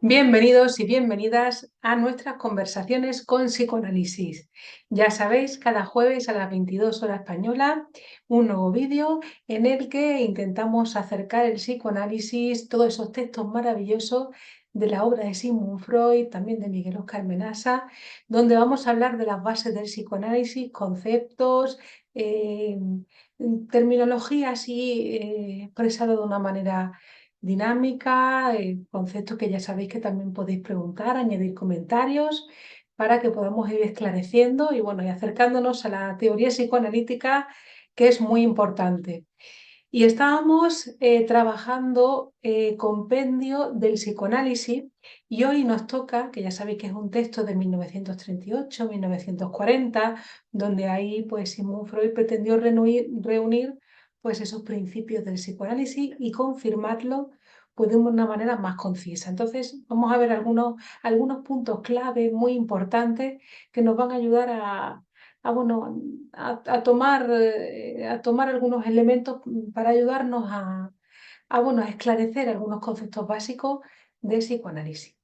Bienvenidos y bienvenidas a nuestras conversaciones con psicoanálisis. Ya sabéis, cada jueves a las 22 horas española, un nuevo vídeo en el que intentamos acercar el psicoanálisis, todos esos textos maravillosos de la obra de Sigmund Freud, también de Miguel Óscar Menasa, donde vamos a hablar de las bases del psicoanálisis, conceptos, eh, terminología así expresada de una manera dinámica, conceptos que ya sabéis que también podéis preguntar, añadir comentarios para que podamos ir esclareciendo y bueno, y acercándonos a la teoría psicoanalítica, que es muy importante. Y estábamos trabajando compendio del psicoanálisis y hoy nos toca, que ya sabéis que es un texto de 1938, 1940, donde ahí pues Sigmund Freud pretendió reunir pues esos principios del psicoanálisis y confirmarlo pues de una manera más concisa. Entonces vamos a ver algunos puntos clave muy importantes que nos van a ayudar bueno, a tomar algunos elementos para ayudarnos bueno, a esclarecer algunos conceptos básicos de psicoanálisis.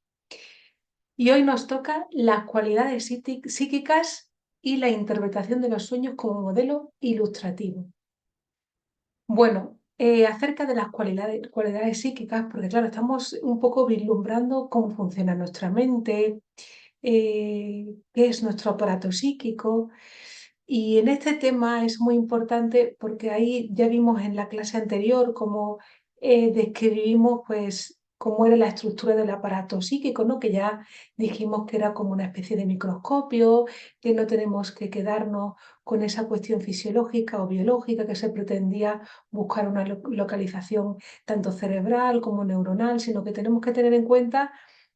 Y hoy nos toca las cualidades psíquicas y la interpretación de los sueños como modelo ilustrativo. Bueno, acerca de las cualidades psíquicas, porque claro, estamos un poco vislumbrando cómo funciona nuestra mente, qué es nuestro aparato psíquico. Y en este tema es muy importante porque ahí ya vimos en la clase anterior cómo describimos pues cómo era la estructura del aparato psíquico, ¿no? Que ya dijimos que era como una especie de microscopio, que no tenemos que quedarnos con esa cuestión fisiológica o biológica que se pretendía buscar una localización tanto cerebral como neuronal, sino que tenemos que tener en cuenta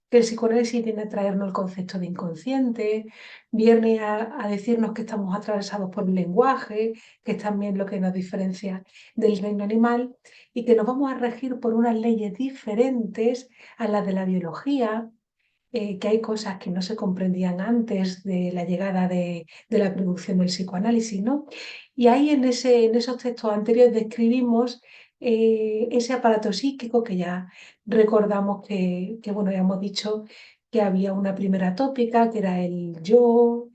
que el psicoanálisis viene a traernos el concepto de inconsciente, viene a decirnos que estamos atravesados por el lenguaje, que es también lo que nos diferencia del reino animal, y que nos vamos a regir por unas leyes diferentes a las de la biología, que hay cosas que no se comprendían antes de la llegada de la producción del psicoanálisis, ¿no? Y ahí en esos textos anteriores describimos ese aparato psíquico que ya recordamos bueno, ya hemos dicho que había una primera tópica, que era el yo,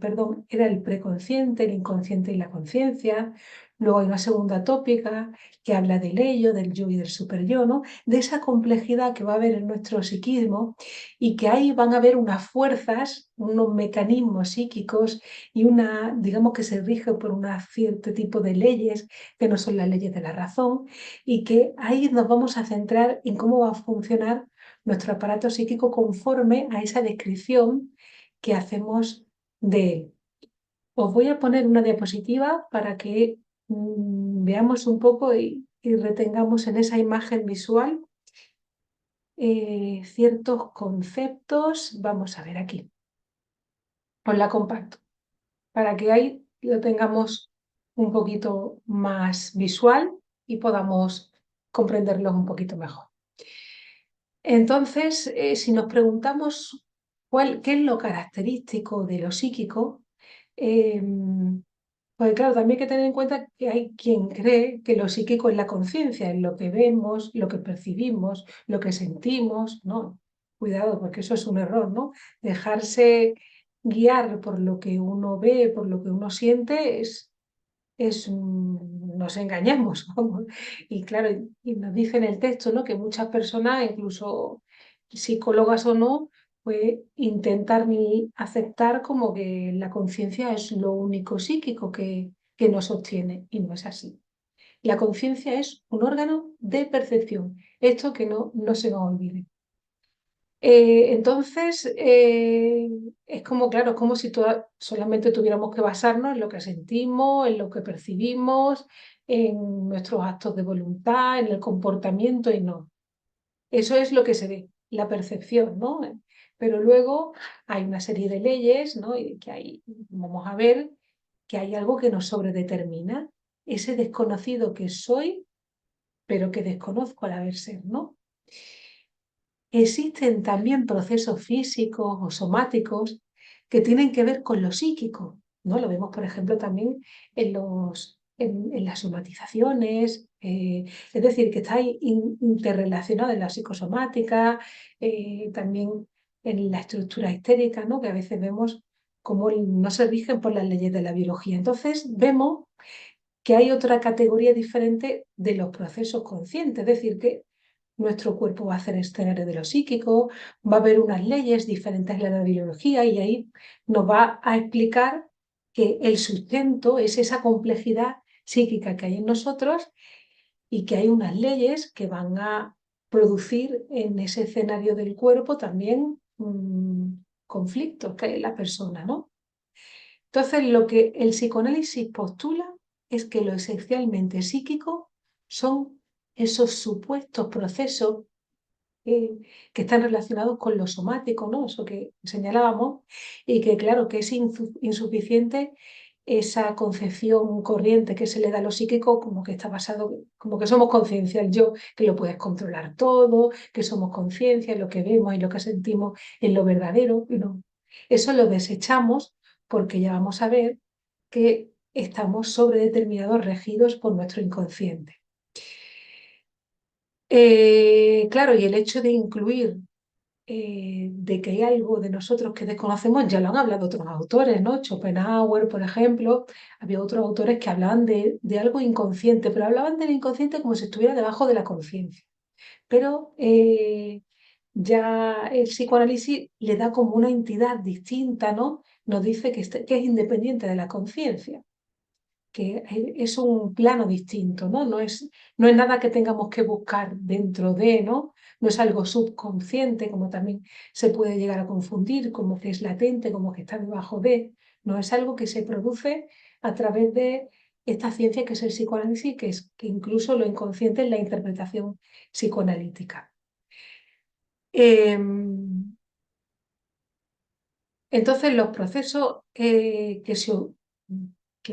perdón, era el preconsciente, el inconsciente y la conciencia. Luego hay una segunda tópica que habla del ello, del yo y del superyo, ¿no? De esa complejidad que va a haber en nuestro psiquismo y que ahí van a haber unas fuerzas, unos mecanismos psíquicos y digamos que se rige por un cierto tipo de leyes que no son las leyes de la razón y que ahí nos vamos a centrar en cómo va a funcionar nuestro aparato psíquico conforme a esa descripción que hacemos de él. Os voy a poner una diapositiva para que veamos un poco y retengamos en esa imagen visual ciertos conceptos. Vamos a ver aquí. Os la comparto para que ahí lo tengamos un poquito más visual y podamos comprenderlos un poquito mejor. Entonces, si nos preguntamos qué es lo característico de lo psíquico, pues claro, también hay que tener en cuenta que hay quien cree que lo psíquico es la conciencia, es lo que vemos, lo que percibimos, lo que sentimos, ¿no? Cuidado, porque eso es un error, ¿no? Dejarse guiar por lo que uno ve, por lo que uno siente, nos engañamos, vamos. Y claro, y nos dice en el texto, ¿no? Que muchas personas, incluso psicólogas o no, pues intentar ni aceptar como que la conciencia es lo único psíquico que nos sostiene, y no es así. La conciencia es un órgano de percepción, esto que no se nos olvide. Entonces, es como, claro, es como si solamente tuviéramos que basarnos en lo que sentimos, en lo que percibimos, en nuestros actos de voluntad, en el comportamiento y no. Eso es lo que se ve, la percepción, ¿no? Pero luego hay una serie de leyes, ¿no? Y que vamos a ver que hay algo que nos sobredetermina, ese desconocido que soy, pero que desconozco al haber ser, ¿no? Existen también procesos físicos o somáticos que tienen que ver con lo psíquico, ¿no? Lo vemos, por ejemplo, también en las somatizaciones, Es decir, que está interrelacionado en la psicosomática, también en la estructura histérica, ¿no? Que a veces vemos cómo no se rigen por las leyes de la biología. Entonces vemos que hay otra categoría diferente de los procesos conscientes, es decir, que nuestro cuerpo va a hacer escenarios de lo psíquico, va a haber unas leyes diferentes de la biología y ahí nos va a explicar que el sustento es esa complejidad psíquica que hay en nosotros y que hay unas leyes que van a producir en ese escenario del cuerpo también conflictos que hay en la persona, ¿no? Entonces, lo que el psicoanálisis postula es que lo esencialmente psíquico son esos supuestos procesos eh, que están relacionados con lo somático, ¿no? Eso que señalábamos, y que claro que es insuficiente esa concepción corriente que se le da a lo psíquico como que está basado, como que somos conciencia, el yo, que lo puedes controlar todo, que somos conciencia, en lo que vemos y lo que sentimos en lo verdadero, y no. Eso lo desechamos porque ya vamos a ver que estamos sobredeterminados, regidos por nuestro inconsciente. Claro, y el hecho de incluir de que hay algo de nosotros que desconocemos, ya lo han hablado otros autores, ¿no? Schopenhauer, por ejemplo, había otros autores que hablaban de algo inconsciente, pero hablaban del inconsciente como si estuviera debajo de la conciencia. Pero ya el psicoanálisis le da como una entidad distinta, ¿no? Nos dice que es independiente de la conciencia, que es un plano distinto, ¿no? No es nada que tengamos que buscar dentro de, ¿no? No es algo subconsciente, como también se puede llegar a confundir, como que es latente, como que está debajo de. No es algo que se produce a través de esta ciencia que es el psicoanálisis, que incluso lo inconsciente es la interpretación psicoanalítica. Em, entonces, los procesos que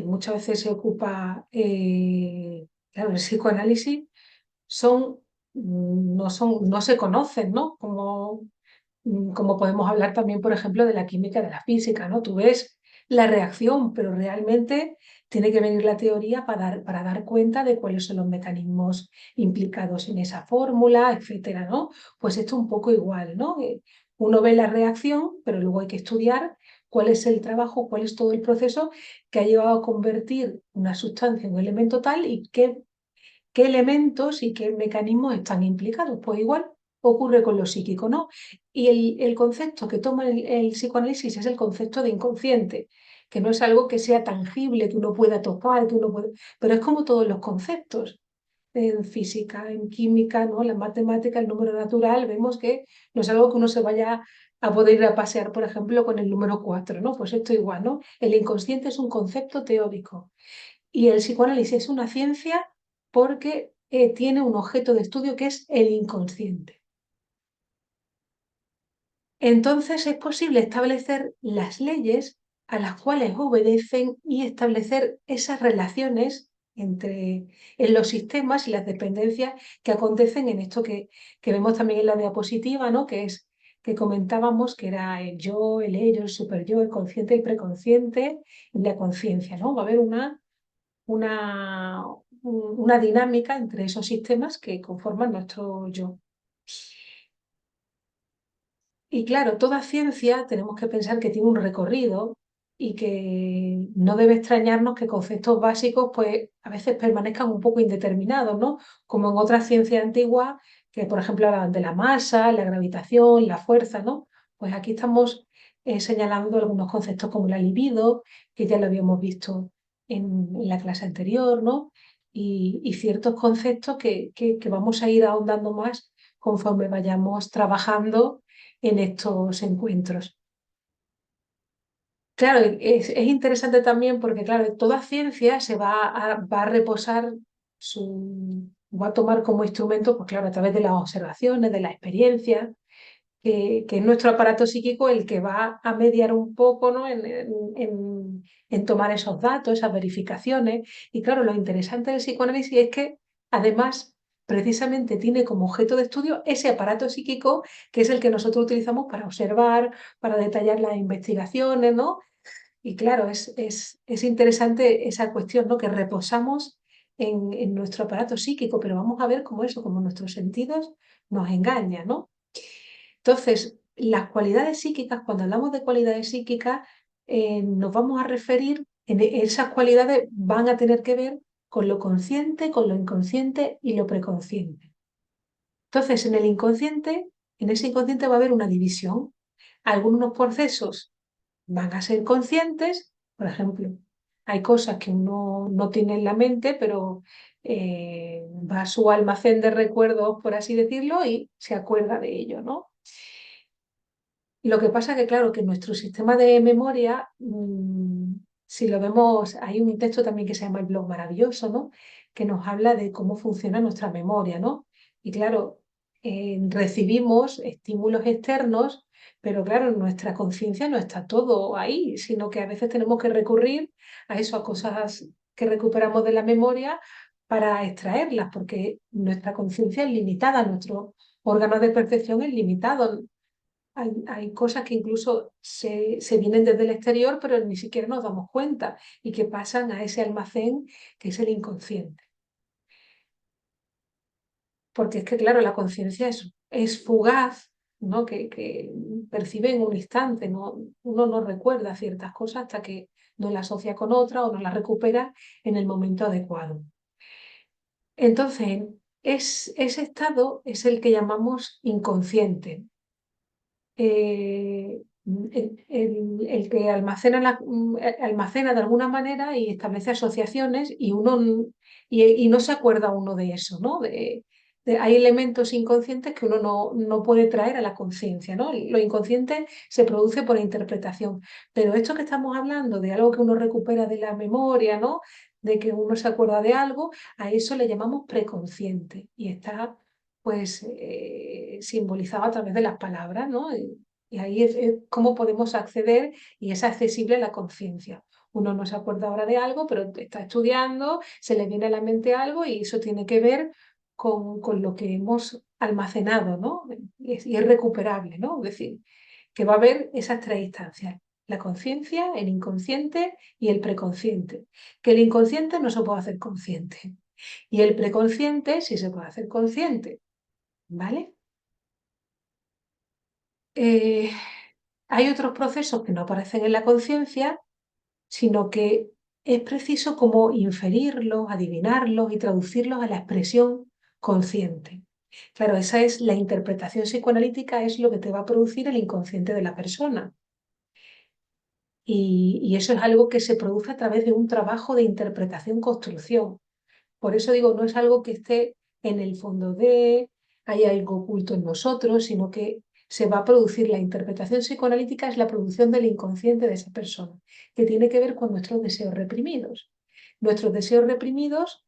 muchas veces se ocupa claro, el psicoanálisis son, no se conocen, ¿no? Como podemos hablar también, por ejemplo, de la química de la física, ¿no? Tú ves la reacción, pero realmente tiene que venir la teoría para dar cuenta de cuáles son los mecanismos implicados en esa fórmula, etcétera, ¿no? Pues esto un poco igual, ¿no? Uno ve la reacción, pero luego hay que estudiar cuál es el trabajo, cuál es todo el proceso que ha llevado a convertir una sustancia en un elemento tal y qué elementos y qué mecanismos están implicados. Pues igual ocurre con lo psíquico, ¿no? Y el concepto que toma el psicoanálisis es el concepto de inconsciente, que no es algo que sea tangible, que uno pueda tocar, pero es como todos los conceptos. En física, en química, ¿no? La matemática, el número natural, vemos que no es algo que uno se vaya a poder ir a pasear, por ejemplo, con el número 4, ¿no? Pues esto igual, ¿no? El inconsciente es un concepto teórico. Y el psicoanálisis es una ciencia porque tiene un objeto de estudio que es el inconsciente. Entonces es posible establecer las leyes a las cuales obedecen y establecer esas relaciones en los sistemas y las dependencias que acontecen en esto que vemos también en la diapositiva, ¿no? Que comentábamos que era el yo, el ello, el superyo, el consciente, el preconsciente y la conciencia, ¿no? Va a haber una, una dinámica entre esos sistemas que conforman nuestro yo. Y claro, toda ciencia tenemos que pensar que tiene un recorrido y que no debe extrañarnos que conceptos básicos pues a veces permanezcan un poco indeterminados, ¿no? Como en otras ciencias antiguas que por ejemplo hablaban de la masa, la gravitación, la fuerza, ¿no? Pues aquí estamos señalando algunos conceptos como la libido, que ya lo habíamos visto en la clase anterior, ¿no? Y ciertos conceptos que vamos a ir ahondando más conforme vayamos trabajando en estos encuentros. Claro, es interesante también porque, claro, toda ciencia va a reposar va a tomar como instrumento, pues claro, a través de las observaciones, de la experiencia, que es nuestro aparato psíquico el que va a mediar un poco, ¿no? en tomar esos datos, esas verificaciones. Y claro, lo interesante del psicoanálisis es que además precisamente tiene como objeto de estudio ese aparato psíquico que es el que nosotros utilizamos para observar, para detallar las investigaciones, ¿no? Y claro, es interesante esa cuestión, ¿no? Que reposamos en nuestro aparato psíquico, pero vamos a ver cómo eso, como nuestros sentidos nos engañan, ¿no? Entonces, las cualidades psíquicas, cuando hablamos de cualidades psíquicas, nos vamos a referir, esas cualidades van a tener que ver con lo consciente, con lo inconsciente y lo preconsciente. Entonces, en ese inconsciente va a haber una división. Algunos procesos van a ser conscientes, por ejemplo, hay cosas que uno no tiene en la mente, pero va a su almacén de recuerdos, por así decirlo, y se acuerda de ello, ¿no? Lo que pasa que, claro, que nuestro sistema de memoria, si lo vemos, hay un texto también que se llama El Blog Maravilloso, ¿no? Que nos habla de cómo funciona nuestra memoria, ¿no? Y claro, recibimos estímulos externos, pero claro, nuestra conciencia no está todo ahí, sino que a veces tenemos que recurrir a eso, a cosas que recuperamos de la memoria para extraerlas, porque nuestra conciencia es limitada, nuestro órgano de percepción es limitado. Hay cosas que incluso se vienen desde el exterior, pero ni siquiera nos damos cuenta y que pasan a ese almacén que es el inconsciente. Porque es que, claro, la conciencia es fugaz, ¿no? Que percibe en un instante, ¿no? Uno no recuerda ciertas cosas hasta que no las asocia con otra o no las recupera en el momento adecuado. Entonces, ese estado es el que llamamos inconsciente. El que almacena de alguna manera y establece asociaciones y no se acuerda uno de eso, ¿no? Hay elementos inconscientes que uno no puede traer a la conciencia, ¿no? Lo inconsciente se produce por interpretación, pero esto que estamos hablando de algo que uno recupera de la memoria, ¿no? De que uno se acuerda de algo, a eso le llamamos preconsciente y está pues simbolizado a través de las palabras, ¿no? Y ahí es cómo podemos acceder y es accesible a la conciencia. Uno no se acuerda ahora de algo, pero está estudiando, se le viene a la mente algo y eso tiene que ver con lo que hemos almacenado, ¿no? Y es recuperable, ¿no? Es decir, que va a haber esas tres instancias. La conciencia, el inconsciente y el preconsciente. Que el inconsciente no se puede hacer consciente. Y el preconsciente sí se puede hacer consciente. ¿Vale? Eh, Hay otros procesos que no aparecen en la conciencia, sino que es preciso como inferirlos, adivinarlos y traducirlos a la expresión consciente. Claro, esa es la interpretación psicoanalítica, es lo que te va a producir el inconsciente de la persona. Y eso es algo que se produce a través de un trabajo de interpretación-construcción. Por eso digo, no es algo que esté en el fondo hay algo oculto en nosotros, sino que se va a producir la interpretación psicoanalítica, es la producción del inconsciente de esa persona, que tiene que ver con nuestros deseos reprimidos. Nuestros deseos reprimidos,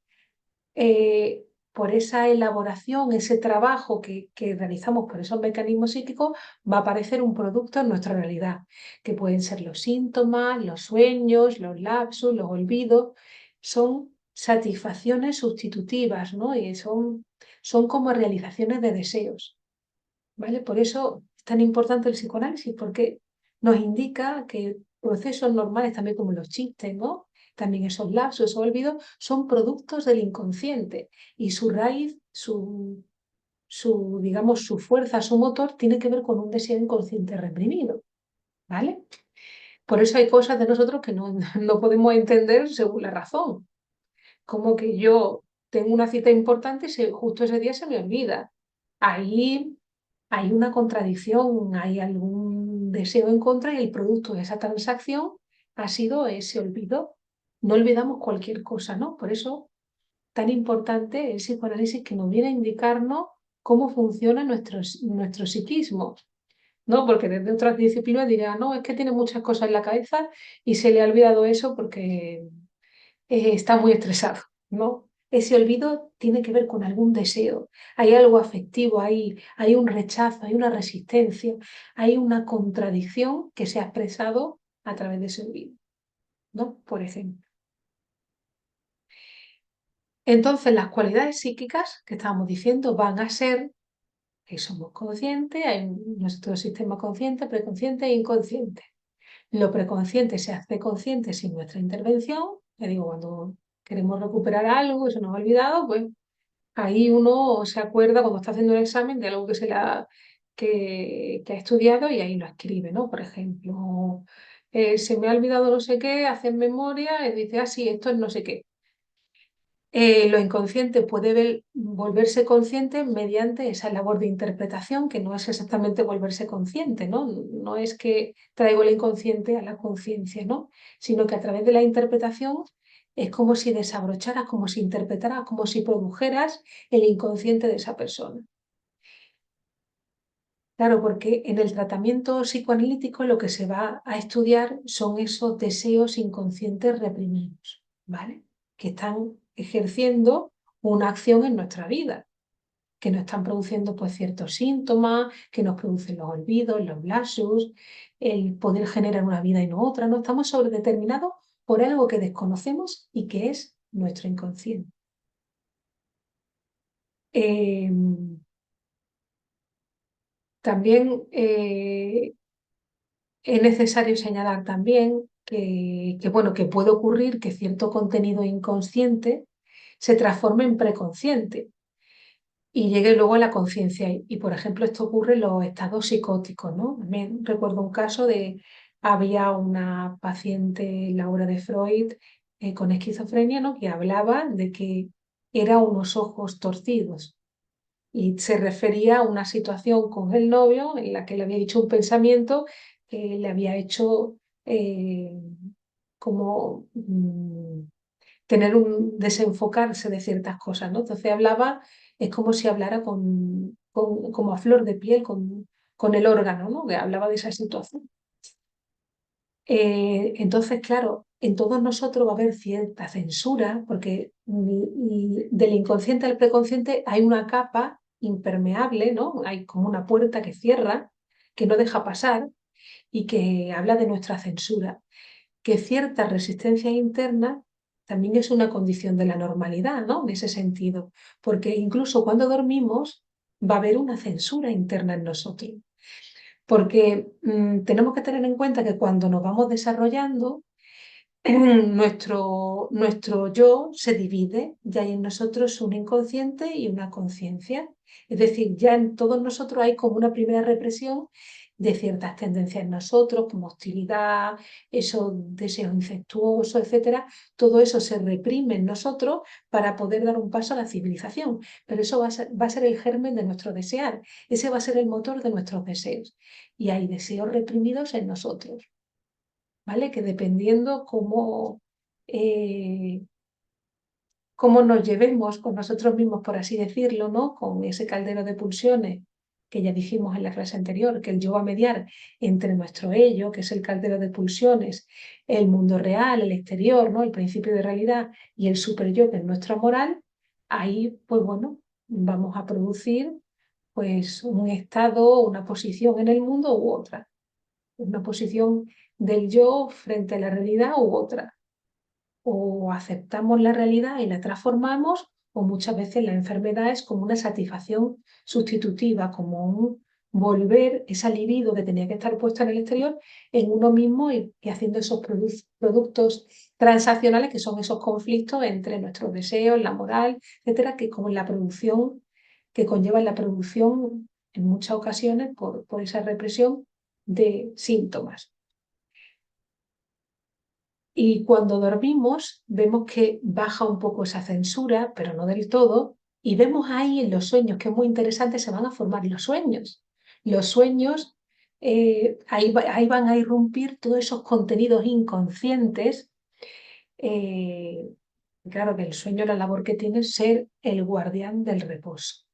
por esa elaboración, ese trabajo que realizamos por esos mecanismos psíquicos, va a aparecer un producto en nuestra realidad, que pueden ser los síntomas, los sueños, los lapsus, los olvidos. Son satisfacciones sustitutivas, ¿no? Y son como realizaciones de deseos, ¿vale? Por eso es tan importante el psicoanálisis, porque nos indica que procesos normales, también como los chistes, ¿no? También esos lapsos, esos olvidos, son productos del inconsciente y su raíz, digamos, su fuerza, su motor, tiene que ver con un deseo inconsciente reprimido, ¿vale? Por eso hay cosas de nosotros que no, no podemos entender según la razón, como que yo tengo una cita importante y justo ese día se me olvida. Ahí hay una contradicción, hay algún deseo en contra y el producto de esa transacción ha sido ese olvido. No olvidamos cualquier cosa, ¿no? Por eso tan importante el psicoanálisis que nos viene a indicarnos cómo funciona nuestro psiquismo, ¿no? Porque desde otras disciplinas dirán, no, es que tiene muchas cosas en la cabeza y se le ha olvidado eso porque está muy estresado, ¿no? Ese olvido tiene que ver con algún deseo, hay algo afectivo ahí, hay un rechazo, hay una resistencia, hay una contradicción que se ha expresado a través de ese olvido, ¿no? Por ejemplo. Entonces, las cualidades psíquicas que estábamos diciendo van a ser que somos conscientes, hay nuestro sistema consciente, preconsciente e inconsciente. Lo preconsciente se hace consciente sin nuestra intervención, ya digo, cuando queremos recuperar algo que se nos ha olvidado, pues ahí uno se acuerda cuando está haciendo un examen de algo que ha estudiado y ahí lo escribe, ¿no? Por ejemplo, se me ha olvidado no sé qué, hace memoria y dice, ah, sí, esto es no sé qué. Lo inconsciente puede volverse consciente mediante esa labor de interpretación, que no es exactamente volverse consciente, ¿no? No es que traigo el inconsciente a la conciencia, ¿no? Sino que a través de la interpretación es como si desabrocharas, como si interpretaras, como si produjeras el inconsciente de esa persona. Claro, porque en el tratamiento psicoanalítico lo que se va a estudiar son esos deseos inconscientes reprimidos, ¿vale? Que están ejerciendo una acción en nuestra vida, que nos están produciendo pues ciertos síntomas, que nos producen los olvidos, los lapsus, el poder generar una vida y no otra, no estamos sobredeterminados por algo que desconocemos y que es nuestro inconsciente. Eh, también es necesario señalar también bueno, que puede ocurrir que cierto contenido inconsciente se transforme en preconsciente y llegue luego a la conciencia. Por ejemplo, esto ocurre en los estados psicóticos, ¿no? Me recuerdo un caso había una paciente, Laura de Freud, con esquizofrenia, ¿no? Que hablaba de que era unos ojos torcidos y se refería a una situación con el novio en la que le había dicho un pensamiento que le había hecho eh, como tener un desenfocarse de ciertas cosas, ¿no? Entonces hablaba, es como si hablara como a flor de piel con el órgano, ¿no? Que hablaba de esa situación. Entonces, claro, en todos nosotros va a haber cierta censura, porque del inconsciente al preconsciente hay una capa impermeable, ¿no? Hay como una puerta que cierra, que no deja pasar y que habla de nuestra censura, que cierta resistencia interna también es una condición de la normalidad, ¿no? En ese sentido, porque incluso cuando dormimos va a haber una censura interna en nosotros. Porque tenemos que tener en cuenta que cuando nos vamos desarrollando, nuestro yo se divide, ya hay en nosotros un inconsciente y una conciencia. Es decir, ya en todos nosotros hay como una primera represión de ciertas tendencias en nosotros, como hostilidad, esos deseos incestuosos, etcétera. Todo eso se reprime en nosotros para poder dar un paso a la civilización. Pero eso va a ser el germen de nuestro desear. Ese va a ser el motor de nuestros deseos. Y hay deseos reprimidos en nosotros. ¿Vale? Que dependiendo eh, cómo nos llevemos con nosotros mismos, por así decirlo, ¿no? Con ese caldero de pulsiones que ya dijimos en la clase anterior, que el yo va a mediar entre nuestro ello, que es el caldero de pulsiones, el mundo real, el exterior, ¿no? El principio de realidad y el superyo, que es nuestra moral, ahí, pues bueno, vamos a producir pues un estado, una posición en el mundo u otra, una posición del yo frente a la realidad u otra. O aceptamos la realidad y la transformamos, o muchas veces la enfermedad es como una satisfacción sustitutiva, como un volver esa libido que tenía que estar puesta en el exterior en uno mismo y haciendo esos productos transaccionales que son esos conflictos entre nuestros deseos, la moral, etcétera, que como la producción, que conlleva la producción en muchas ocasiones por esa represión de síntomas. Y cuando dormimos, vemos que baja un poco esa censura, pero no del todo, y vemos ahí en los sueños, que es muy interesante, se van a formar los sueños. Los sueños, ahí van a irrumpir todos esos contenidos inconscientes. eh, claro que el sueño, la labor que tiene es ser el guardián del reposo.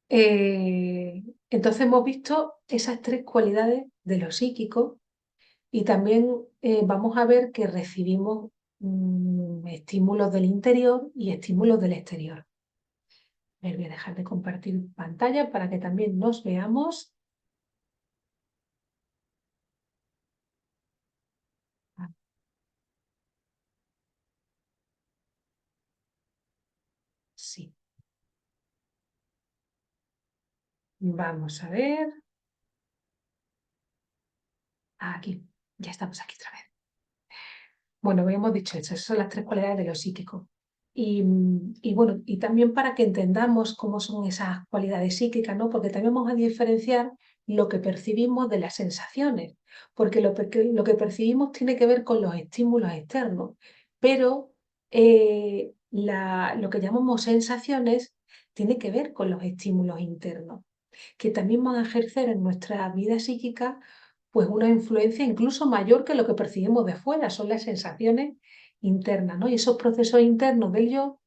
Eh, entonces hemos visto esas tres cualidades de lo psíquico. Y también vamos a ver que recibimos estímulos del interior y estímulos del exterior. Voy a dejar de compartir pantalla para que también nos veamos. Ah, sí, vamos a ver. Aquí, ya estamos aquí otra vez. Bueno, habíamos dicho eso, esas son las tres cualidades de lo psíquico. Y bueno, y también para que entendamos cómo son esas cualidades psíquicas, ¿no? Porque también vamos a diferenciar lo que percibimos de las sensaciones, porque lo que percibimos tiene que ver con los estímulos externos, pero lo que llamamos sensaciones tiene que ver con los estímulos internos, que también van a ejercer en nuestra vida psíquica pues una influencia incluso mayor que lo que percibimos de fuera, son las sensaciones internas, ¿no? Y esos procesos internos del yo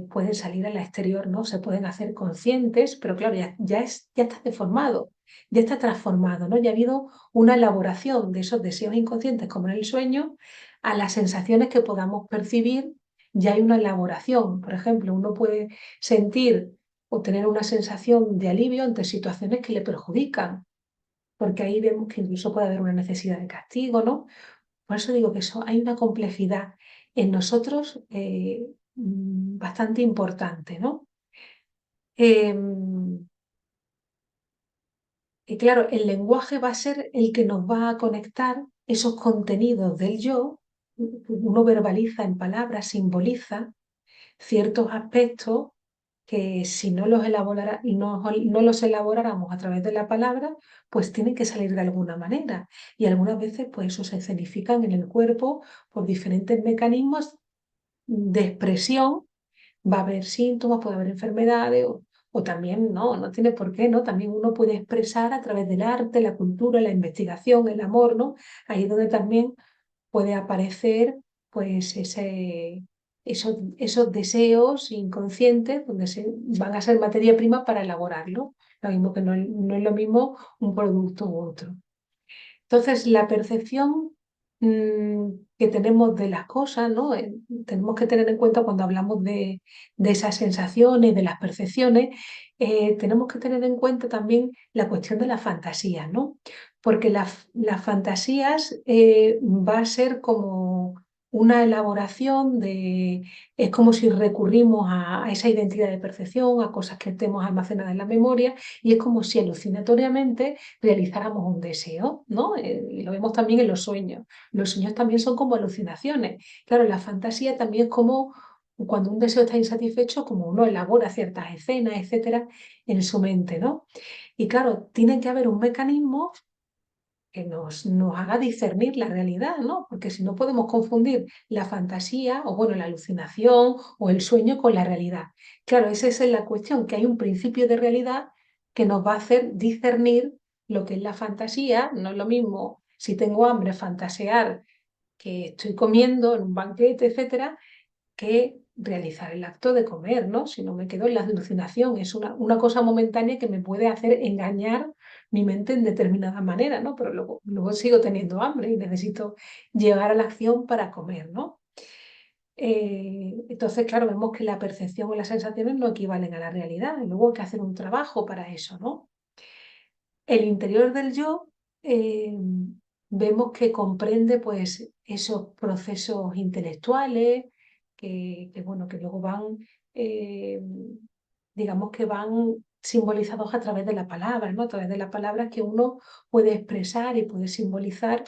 pueden salir al exterior, ¿no? Se pueden hacer conscientes, pero claro, ya está deformado, ya está transformado, ¿no? Ya ha habido una elaboración de esos deseos inconscientes, como en el sueño, a las sensaciones que podamos percibir, ya hay una elaboración. Por ejemplo, uno puede sentir o tener una sensación de alivio ante situaciones que le perjudican, porque ahí vemos que incluso puede haber una necesidad de castigo, ¿no? Por eso digo que eso, hay una complejidad en nosotros bastante importante, ¿no? Em, y claro, el lenguaje va a ser el que nos va a conectar esos contenidos del yo. Uno verbaliza en palabras, simboliza ciertos aspectos que si no los no los elaboráramos a través de la palabra, pues tienen que salir de alguna manera. Y algunas veces, pues eso se escenifican en el cuerpo por diferentes mecanismos de expresión. Va a haber síntomas, puede haber enfermedades, o también no tiene por qué, ¿no? También uno puede expresar a través del arte, la cultura, la investigación, el amor, ¿no? Ahí es donde también puede aparecer pues esos deseos inconscientes donde van a ser materia prima para elaborarlo. Lo mismo que no es lo mismo un producto u otro. Entonces, la percepción que tenemos de las cosas, ¿no? Tenemos que tener en cuenta cuando hablamos de esas sensaciones, de las percepciones, tenemos que tener en cuenta también la cuestión de las fantasías, ¿no? Porque las fantasías va a ser como una elaboración es como si recurrimos a esa identidad de percepción, a cosas que tenemos almacenadas en la memoria, y es como si alucinatoriamente realizáramos un deseo, ¿no? Y lo vemos también en los sueños. Los sueños también son como alucinaciones. Claro, la fantasía también es como cuando un deseo está insatisfecho, como uno elabora ciertas escenas, etcétera, en su mente, ¿no? Y claro, tiene que haber un mecanismo que nos haga discernir la realidad, ¿no? Porque si no podemos confundir la fantasía o, bueno, la alucinación o el sueño con la realidad. Claro, esa es la cuestión, que hay un principio de realidad que nos va a hacer discernir lo que es la fantasía. No es lo mismo si tengo hambre fantasear que estoy comiendo en un banquete, etcétera, que realizar el acto de comer, ¿no? Si no me quedo en la alucinación, es una cosa momentánea que me puede hacer engañar mi mente en determinada manera, ¿no? Pero luego sigo teniendo hambre y necesito llegar a la acción para comer, ¿no? Entonces, claro, vemos que la percepción o las sensaciones no equivalen a la realidad y luego hay que hacer un trabajo para eso, ¿no? El interior del yo eh, vemos que comprende pues esos procesos intelectuales bueno, que luego van, eh, digamos que van simbolizados a través de la palabra, ¿no? A través de la palabra que uno puede expresar y puede simbolizar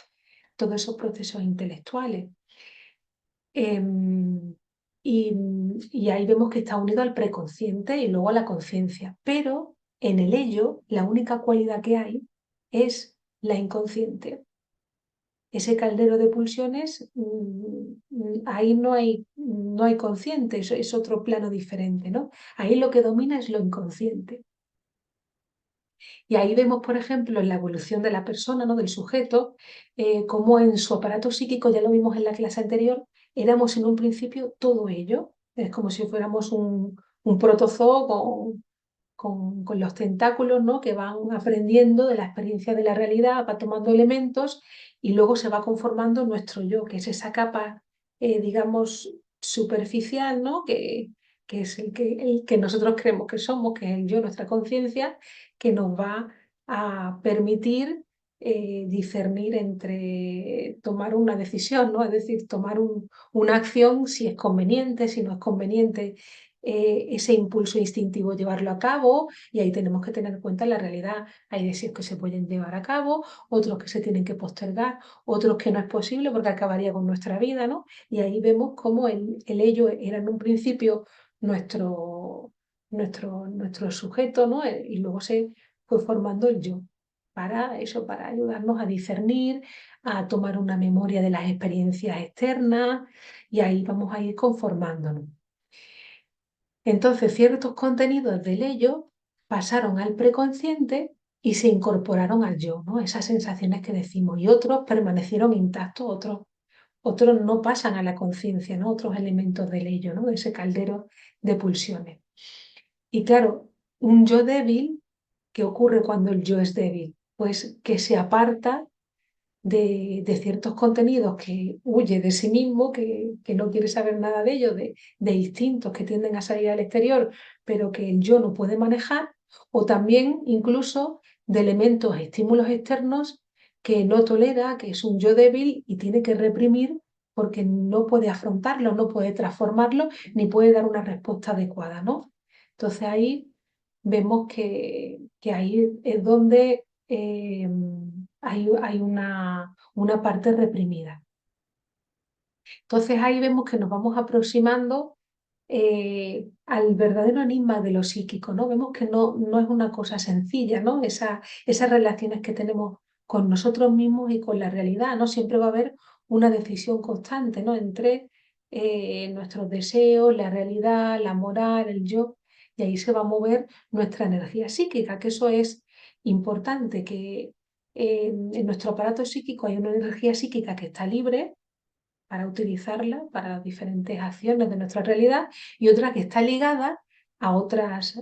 todos esos procesos intelectuales. Em, y ahí vemos que está unido al preconsciente y luego a la conciencia. Pero en el ello, la única cualidad que hay es la inconsciente. Ese caldero de pulsiones, ahí no hay consciente, eso es otro plano diferente, ¿no? Ahí lo que domina es lo inconsciente. Y ahí vemos, por ejemplo, en la evolución de la persona, ¿no? Del sujeto, cómo en su aparato psíquico, ya lo vimos en la clase anterior, éramos en un principio todo ello. Es como si fuéramos un protozoo con los tentáculos, ¿no? Que van aprendiendo de la experiencia de la realidad, va tomando elementos y luego se va conformando nuestro yo, que es esa capa, digamos, superficial, ¿no? Que es el que nosotros creemos que somos, que es el yo, nuestra conciencia, que nos va a permitir discernir entre tomar una decisión, ¿no? Es decir, tomar una acción si es conveniente, si no es conveniente, ese impulso instintivo llevarlo a cabo, y ahí tenemos que tener en cuenta la realidad. Hay deseos que se pueden llevar a cabo, otros que se tienen que postergar, otros que no es posible porque acabaría con nuestra vida, ¿no? Y ahí vemos cómo el ello era en un principio nuestro sujeto, ¿no? Y luego se fue formando el yo para eso, para ayudarnos a discernir, a tomar una memoria de las experiencias externas, y ahí vamos a ir conformándonos. Entonces, ciertos contenidos del ello pasaron al preconsciente y se incorporaron al yo, ¿no? Esas sensaciones que decimos, y otros permanecieron intactos, otros no pasan a la conciencia, ¿no? Otros elementos del ello, ¿no? De ese caldero de pulsiones. Y claro, un yo débil, ¿qué ocurre cuando el yo es débil? Pues que se aparta de ciertos contenidos, que huye de sí mismo, que no quiere saber nada de ello, de instintos que tienden a salir al exterior, pero que el yo no puede manejar, o también incluso de elementos, estímulos externos que no tolera, que es un yo débil y tiene que reprimir porque no puede afrontarlo, no puede transformarlo, ni puede dar una respuesta adecuada, ¿no? Entonces ahí vemos que ahí es donde hay una parte reprimida. Entonces ahí vemos que nos vamos aproximando al verdadero enigma de lo psíquico, ¿no? Vemos que no es una cosa sencilla, ¿no? Esas relaciones que tenemos con nosotros mismos y con la realidad, ¿no? Siempre va a haber una decisión constante, ¿no? Entre nuestros deseos, la realidad, la moral, el yo, y ahí se va a mover nuestra energía psíquica, que eso es importante, que en nuestro aparato psíquico hay una energía psíquica que está libre para utilizarla para diferentes acciones de nuestra realidad, y otra que está ligada a otras,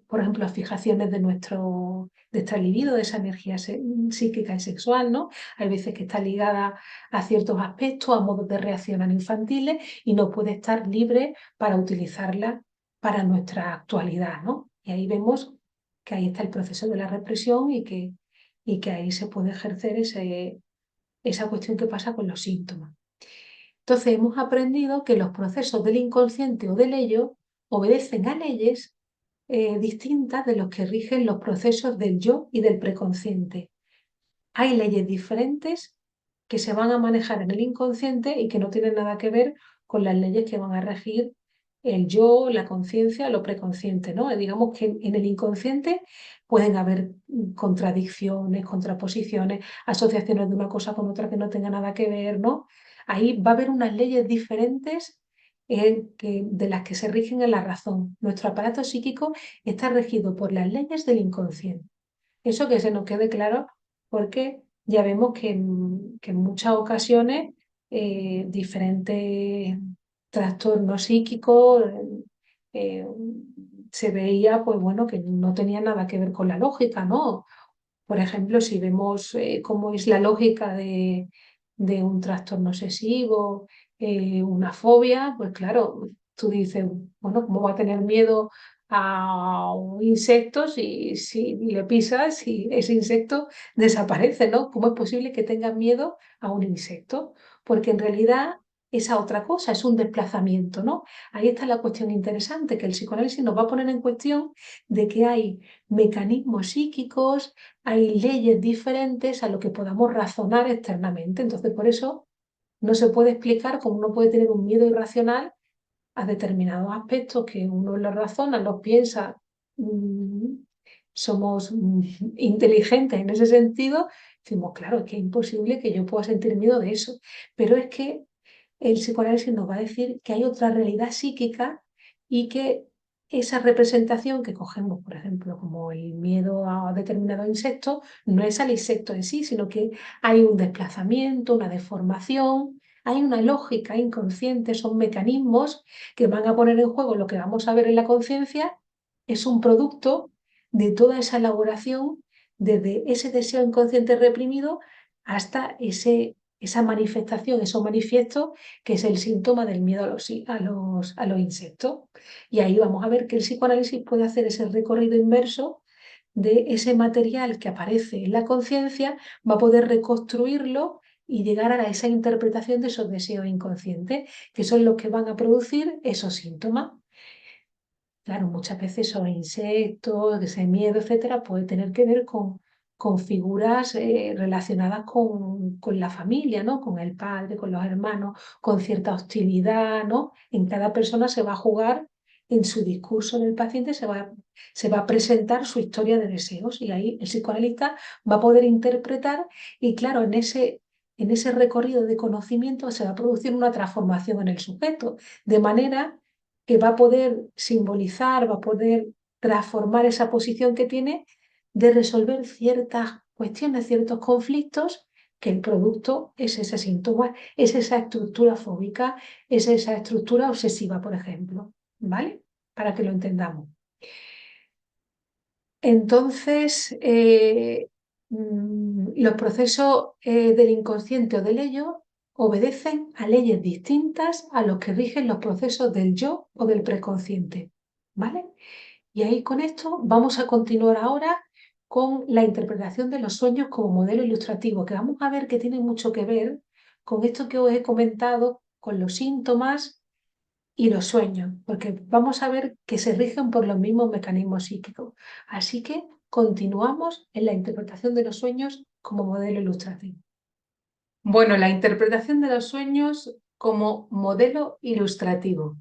por ejemplo, a fijaciones de esta libido, de esa energía psíquica y sexual, ¿no? Hay veces que está ligada a ciertos aspectos, a modos de reaccionar infantiles, y no puede estar libre para utilizarla para nuestra actualidad, ¿no? Y ahí vemos que ahí está el proceso de la represión, y que ahí se puede ejercer esa cuestión que pasa con los síntomas. Entonces hemos aprendido que los procesos del inconsciente o del ello obedecen a leyes distintas de los que rigen los procesos del yo y del preconsciente. Hay leyes diferentes que se van a manejar en el inconsciente y que no tienen nada que ver con las leyes que van a regir el yo, la conciencia, lo preconsciente, ¿no? Digamos que en el inconsciente pueden haber contradicciones, contraposiciones, asociaciones de una cosa con otra que no tenga nada que ver, ¿no? Ahí va a haber unas leyes diferentes de las que se rigen en la razón. Nuestro aparato psíquico está regido por las leyes del inconsciente. Eso que se nos quede claro, porque ya vemos que en muchas ocasiones diferentes trastornos psíquicos eh, se veía, pues bueno, que no tenía nada que ver con la lógica, ¿no? Por ejemplo, si vemos cómo es la lógica de un trastorno obsesivo, una fobia, pues claro, tú dices, bueno, ¿cómo va a tener miedo a un insecto si le pisas y ese insecto desaparece, ¿no? ¿Cómo es posible que tenga miedo a un insecto? Porque en realidad esa otra cosa es un desplazamiento, ¿no? Ahí está la cuestión interesante, que el psicoanálisis nos va a poner en cuestión de que hay mecanismos psíquicos, hay leyes diferentes a lo que podamos razonar externamente. Entonces, por eso no se puede explicar cómo uno puede tener un miedo irracional a determinados aspectos que uno los razona, los piensa, mm, somos inteligentes en ese sentido. Decimos, claro, es que es imposible que yo pueda sentir miedo de eso. Pero es que el psicoanálisis nos va a decir que hay otra realidad psíquica, y que esa representación que cogemos, por ejemplo, como el miedo a determinado insecto, no es al insecto en sí, sino que hay un desplazamiento, una deformación, hay una lógica inconsciente, son mecanismos que van a poner en juego lo que vamos a ver en la conciencia. Es un producto de toda esa elaboración, desde ese deseo inconsciente reprimido hasta esa manifestación, eso manifiesto, que es el síntoma del miedo a los insectos. Y ahí vamos a ver que el psicoanálisis puede hacer ese recorrido inverso de ese material que aparece en la conciencia, va a poder reconstruirlo y llegar a esa interpretación de esos deseos inconscientes, que son los que van a producir esos síntomas. Claro, muchas veces esos insectos, ese miedo, etcétera, puede tener que ver con figuras relacionadas con la familia, ¿no? Con el padre, con los hermanos, con cierta hostilidad, ¿no? En cada persona se va a jugar, en su discurso del paciente se va a presentar su historia de deseos y ahí el psicoanalista va a poder interpretar y claro, en ese recorrido de conocimiento se va a producir una transformación en el sujeto, de manera que va a poder simbolizar, va a poder transformar esa posición que tiene de resolver ciertas cuestiones, ciertos conflictos, que el producto es ese síntoma, es esa estructura fóbica, es esa estructura obsesiva, por ejemplo, ¿vale? Para que lo entendamos. Entonces, los procesos del inconsciente o del ello obedecen a leyes distintas a los que rigen los procesos del yo o del preconsciente, ¿vale? Y ahí con esto vamos a continuar ahora con la interpretación de los sueños como modelo ilustrativo, que vamos a ver que tiene mucho que ver con esto que os he comentado, con los síntomas y los sueños, porque vamos a ver que se rigen por los mismos mecanismos psíquicos. Así que continuamos en la interpretación de los sueños como modelo ilustrativo. Bueno, la interpretación de los sueños como modelo ilustrativo.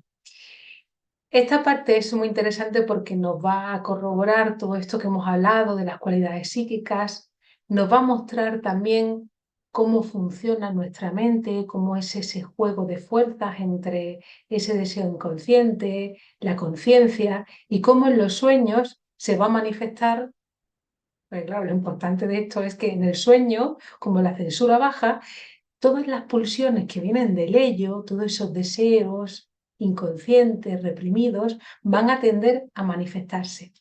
Esta parte es muy interesante porque nos va a corroborar todo esto que hemos hablado de las cualidades psíquicas, nos va a mostrar también cómo funciona nuestra mente, cómo es ese juego de fuerzas entre ese deseo inconsciente, la conciencia y cómo en los sueños se va a manifestar. Pues claro, lo importante de esto es que en el sueño, como la censura baja, todas las pulsiones que vienen del ello, todos esos deseos inconscientes, reprimidos, van a tender a manifestarse.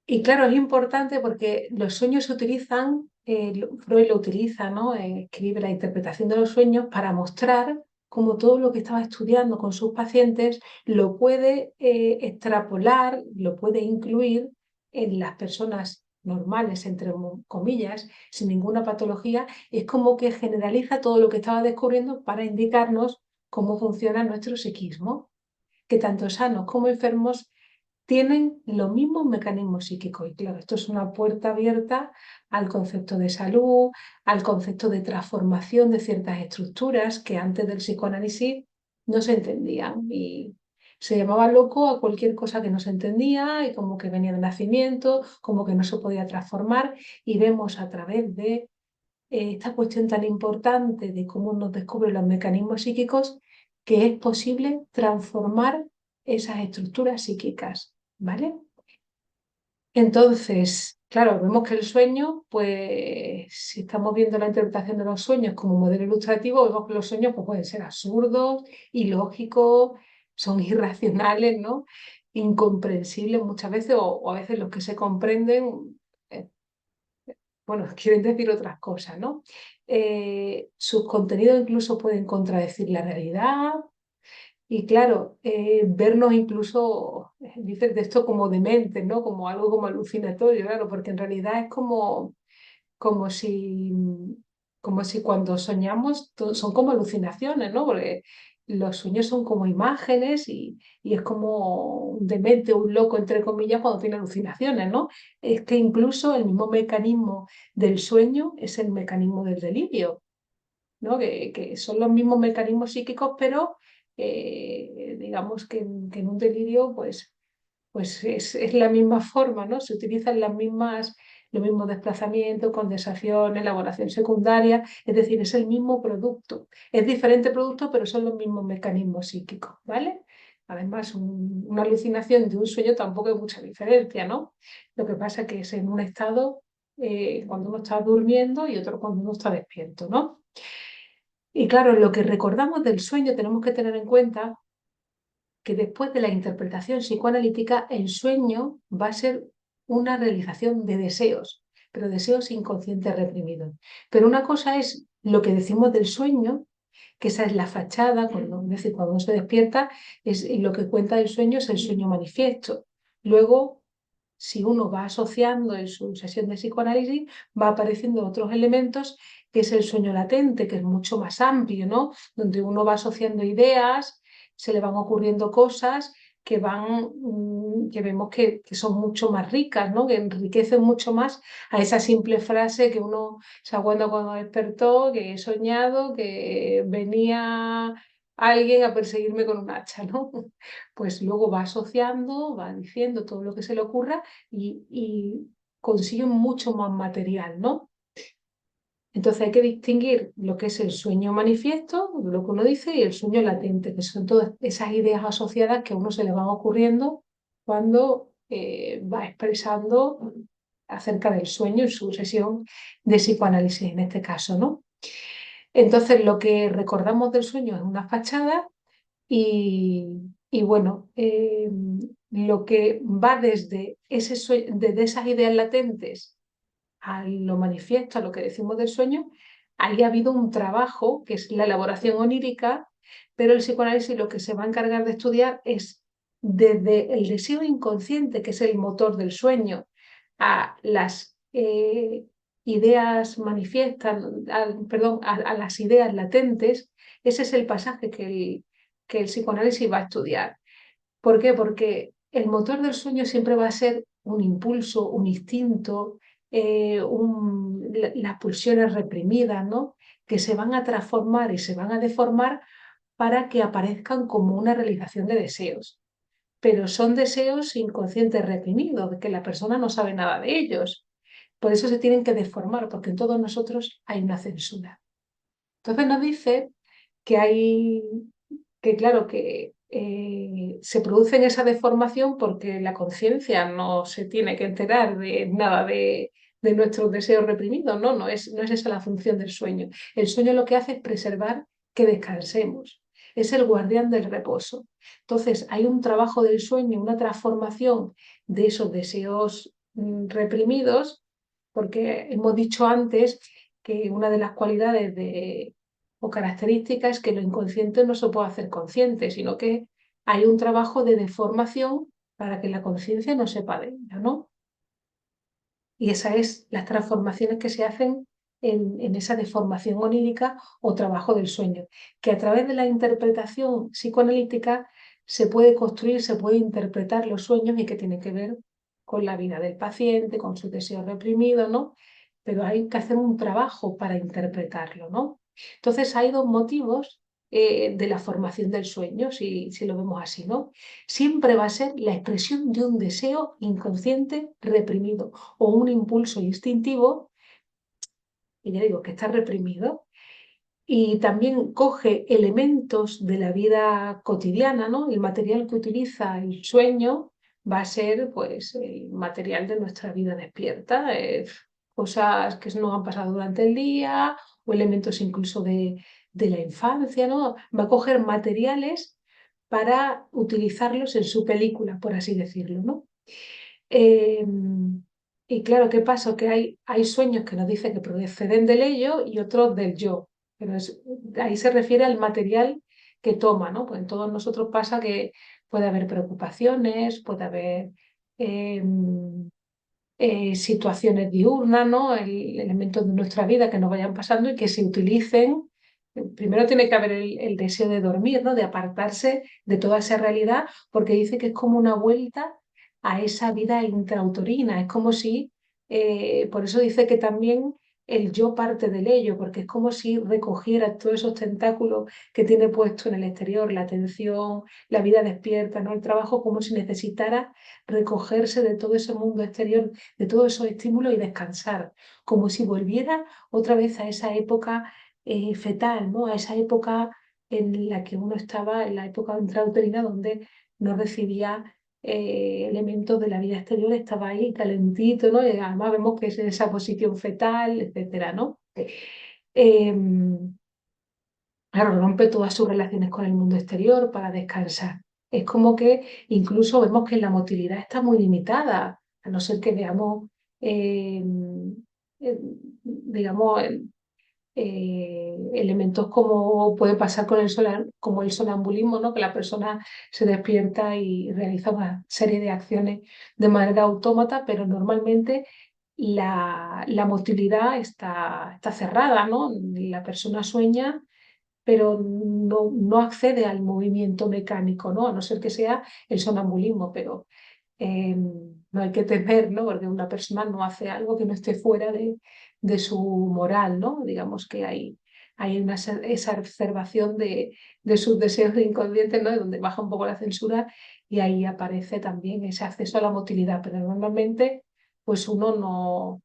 Y claro, es importante porque los sueños se utilizan, Freud lo utiliza, ¿no? Escribe la interpretación de los sueños para mostrar cómo todo lo que estaba estudiando con sus pacientes lo puede extrapolar, lo puede incluir en las personas normales, entre comillas, sin ninguna patología. Es como que generaliza todo lo que estaba descubriendo para indicarnos cómo funciona nuestro psiquismo, que tanto sanos como enfermos tienen los mismos mecanismos psíquicos. Y claro, esto es una puerta abierta al concepto de salud, al concepto de transformación de ciertas estructuras que antes del psicoanálisis no se entendían. Y se llamaba loco a cualquier cosa que no se entendía y como que venía de nacimiento, como que no se podía transformar. Y vemos a través de esta cuestión tan importante de cómo nos descubren los mecanismos psíquicos que es posible transformar esas estructuras psíquicas. ¿Vale? Entonces, claro, vemos que el sueño, pues si estamos viendo la interpretación de los sueños como modelo ilustrativo, vemos que los sueños pues, pueden ser absurdos, ilógicos, son irracionales, ¿no? Incomprensibles muchas veces, o a veces los que se comprenden, eh, bueno, quieren decir otras cosas, ¿no? Sus contenidos incluso pueden contradecir la realidad, y claro, vernos incluso, dices de esto como demente, ¿no? Como algo como alucinatorio, claro, porque en realidad es como si, como si cuando soñamos son como alucinaciones, ¿no? Porque los sueños son como imágenes y es como un demente, un loco, entre comillas, cuando tiene alucinaciones, ¿no? Es que incluso el mismo mecanismo del sueño es el mecanismo del delirio, ¿no? Que son los mismos mecanismos psíquicos, pero digamos que en un delirio pues es la misma forma, ¿no? Se utilizan los mismos desplazamientos, condensación, elaboración secundaria, es decir, es el mismo producto. Es diferente producto, pero son los mismos mecanismos psíquicos, ¿vale? Además, una alucinación de un sueño tampoco hay mucha diferencia, ¿no? Lo que pasa es que es en un estado cuando uno está durmiendo y otro cuando uno está despierto, ¿no? Y claro, lo que recordamos del sueño tenemos que tener en cuenta que después de la interpretación psicoanalítica, el sueño va a ser una realización de deseos, pero deseos inconscientes reprimidos. Pero una cosa es lo que decimos del sueño, que esa es la fachada, es decir, cuando uno se despierta, lo que cuenta del sueño es el sueño manifiesto. Luego, si uno va asociando en su sesión de psicoanálisis, va apareciendo otros elementos, que es el sueño latente, que es mucho más amplio, ¿no? Donde uno va asociando ideas, se le van ocurriendo cosas que que vemos que son mucho más ricas, ¿no? Que enriquecen mucho más a esa simple frase que uno se acuerda cuando despertó, que he soñado, que venía alguien a perseguirme con un hacha, ¿no? Pues luego va asociando, va diciendo todo lo que se le ocurra y consigue mucho más material, ¿no? Entonces hay que distinguir lo que es el sueño manifiesto, lo que uno dice, y el sueño latente, que son todas esas ideas asociadas que a uno se le van ocurriendo cuando va expresando acerca del sueño en su sesión de psicoanálisis, en este caso, ¿no? Entonces lo que recordamos del sueño es una fachada y bueno, lo que va desde desde esas ideas latentes a lo manifiesto, a lo que decimos del sueño, ahí ha habido un trabajo que es la elaboración onírica, pero el psicoanálisis lo que se va a encargar de estudiar es desde el deseo inconsciente, que es el motor del sueño, a las ideas manifiestas, perdón, a las ideas latentes. Ese es el pasaje que el psicoanálisis va a estudiar. ¿Por qué? Porque el motor del sueño siempre va a ser un impulso, un instinto, las pulsiones reprimidas, ¿no? Que se van a transformar y se van a deformar para que aparezcan como una realización de deseos. Pero son deseos inconscientes reprimidos, de que la persona no sabe nada de ellos. Por eso se tienen que deformar, porque en todos nosotros hay una censura. Entonces nos dice que que claro, que se produce esa deformación porque la conciencia no se tiene que enterar de nada de nuestros deseos reprimidos, ¿no? No es esa la función del sueño. El sueño lo que hace es preservar que descansemos, es el guardián del reposo. Entonces, hay un trabajo del sueño, una transformación de esos deseos reprimidos, porque hemos dicho antes que una de las cualidades o características es que lo inconsciente no se puede hacer consciente, sino que hay un trabajo de deformación para que la conciencia no sepa de ello, ¿no? Y esas es las transformaciones que se hacen en esa deformación onírica o trabajo del sueño, que a través de la interpretación psicoanalítica se puede construir, se puede interpretar los sueños y que tiene que ver con la vida del paciente, con sus deseos reprimidos, ¿no? Pero hay que hacer un trabajo para interpretarlo, ¿no? Entonces hay dos motivos de la formación del sueño, si lo vemos así, ¿no? Siempre va a ser la expresión de un deseo inconsciente reprimido o un impulso instintivo, y ya digo que está reprimido, y también coge elementos de la vida cotidiana, ¿no? El material que utiliza el sueño va a ser pues el material de nuestra vida despierta, cosas que nos han pasado durante el día o elementos incluso de la infancia, ¿no? Va a coger materiales para utilizarlos en su película, por así decirlo, ¿no? Eh, y claro, ¿qué pasa? Que hay sueños que nos dicen que proceden del ello y otros del yo. Pero ahí se refiere al material que toma, ¿no? Pues en todos nosotros pasa que puede haber preocupaciones, puede haber eh, situaciones diurnas, ¿no? Elementos de nuestra vida que nos vayan pasando y que se utilicen. Primero tiene que haber el deseo de dormir, ¿no? De apartarse de toda esa realidad, porque dice que es como una vuelta a esa vida intrauterina. Es como si, por eso dice que también el yo parte del ello, porque es como si recogiera todos esos tentáculos que tiene puesto en el exterior, la atención, la vida despierta, ¿no? El trabajo, como si necesitara recogerse de todo ese mundo exterior, de todos esos estímulos y descansar, como si volviera otra vez a esa época fetal, ¿no? A esa época en la que uno estaba, en la época intrauterina, donde no recibía elementos de la vida exterior, estaba ahí calentito, ¿no? Y además vemos que es en esa posición fetal, etcétera, ¿no? Em, Claro, rompe todas sus relaciones con el mundo exterior para descansar. Es como que incluso vemos que la motilidad está muy limitada, a no ser que veamos, digamos, elementos como puede pasar con como el sonambulismo, ¿no? Que la persona se despierta y realiza una serie de acciones de manera autómata, pero normalmente la motilidad está cerrada, ¿no? La persona sueña, pero no accede al movimiento mecánico, ¿no? A no ser que sea el sonambulismo, pero no hay que temer, ¿no? Porque una persona no hace algo que no esté fuera de su moral, ¿no? Digamos que hay una exacerbación de sus deseos inconscientes, ¿no? Donde baja un poco la censura y ahí aparece también ese acceso a la motilidad. Pero normalmente, pues uno no,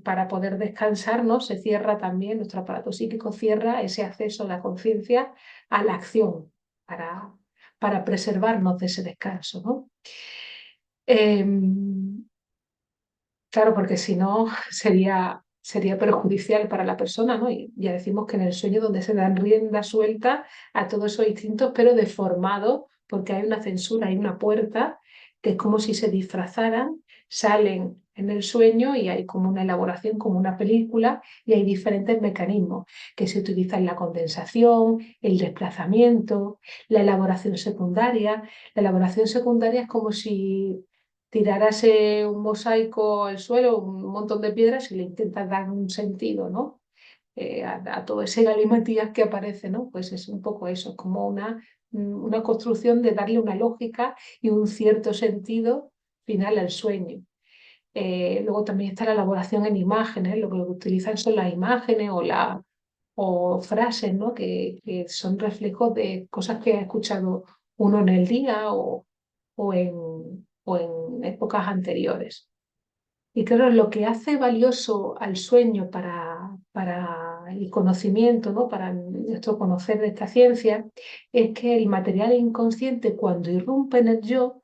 para poder descansar, ¿no? Se cierra también, nuestro aparato psíquico cierra ese acceso a la conciencia a la acción para, para preservarnos de ese descanso, ¿no? Em, claro, porque si no sería perjudicial para la persona, ¿no? Y ya decimos que en el sueño donde se dan rienda suelta a todos esos instintos, pero deformados, porque hay una censura, hay una puerta, que es como si se disfrazaran, salen en el sueño y hay como una elaboración, como una película, y hay diferentes mecanismos que se utilizan: la condensación, el desplazamiento, la elaboración secundaria. La elaboración secundaria es como si tirarase un mosaico al suelo, un montón de piedras, y le intentas dar un sentido, ¿no? A todo ese galimatías que aparece, ¿no? Pues es un poco eso, es como una construcción de darle una lógica y un cierto sentido final al sueño. Luego también está la elaboración en imágenes, lo que utilizan son las imágenes o frases, ¿no? Que son reflejos de cosas que ha escuchado uno en el día o en épocas anteriores. Y claro, lo que hace valioso al sueño para el conocimiento, ¿no? Para nuestro conocer de esta ciencia, es que el material inconsciente, cuando irrumpe en el yo,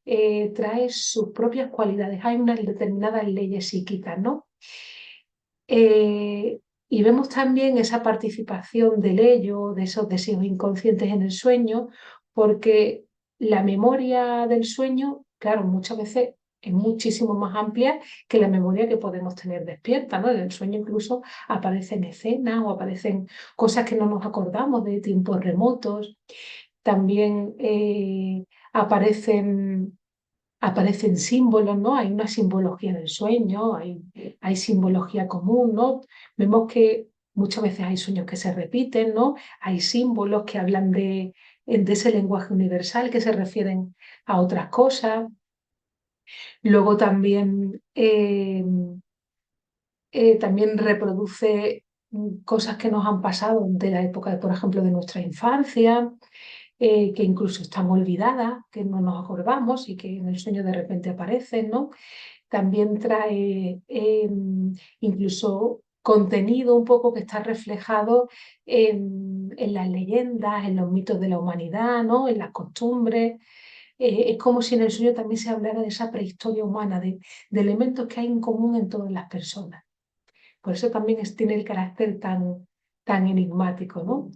trae sus propias cualidades. Hay unas determinadas leyes psíquicas, ¿no? Y vemos también esa participación del ello, de esos deseos inconscientes en el sueño, porque la memoria del sueño, claro, muchas veces es muchísimo más amplia que la memoria que podemos tener despierta, ¿no? En el sueño incluso aparecen escenas o aparecen cosas que no nos acordamos de tiempos remotos. También aparecen símbolos, ¿no? Hay una simbología en el sueño, hay simbología común, ¿no? Vemos que muchas veces hay sueños que se repiten, ¿no? Hay símbolos que hablan de ese lenguaje universal, que se refieren a otras cosas. Luego también reproduce cosas que nos han pasado de la época, por ejemplo, de nuestra infancia, que incluso están olvidadas, que no nos acordamos y que en el sueño de repente aparecen, ¿no? También trae incluso contenido un poco que está reflejado en las leyendas, en los mitos de la humanidad, ¿no? En las costumbres. Es como si en el sueño también se hablara de esa prehistoria humana, de elementos que hay en común en todas las personas. Por eso también tiene el carácter tan enigmático, ¿no?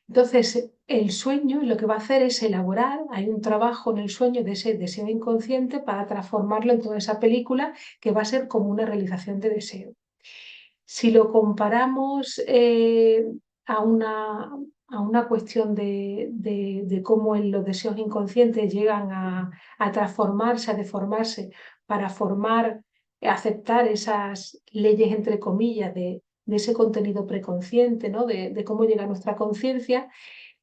Entonces, el sueño lo que va a hacer es elaborar, hay un trabajo en el sueño de ese deseo inconsciente para transformarlo en toda esa película que va a ser como una realización de deseo. Si lo comparamos a una cuestión de cómo los deseos inconscientes llegan a transformarse, a deformarse, para formar, aceptar esas leyes, entre comillas, de ese contenido preconsciente, ¿no? De cómo llega nuestra conciencia,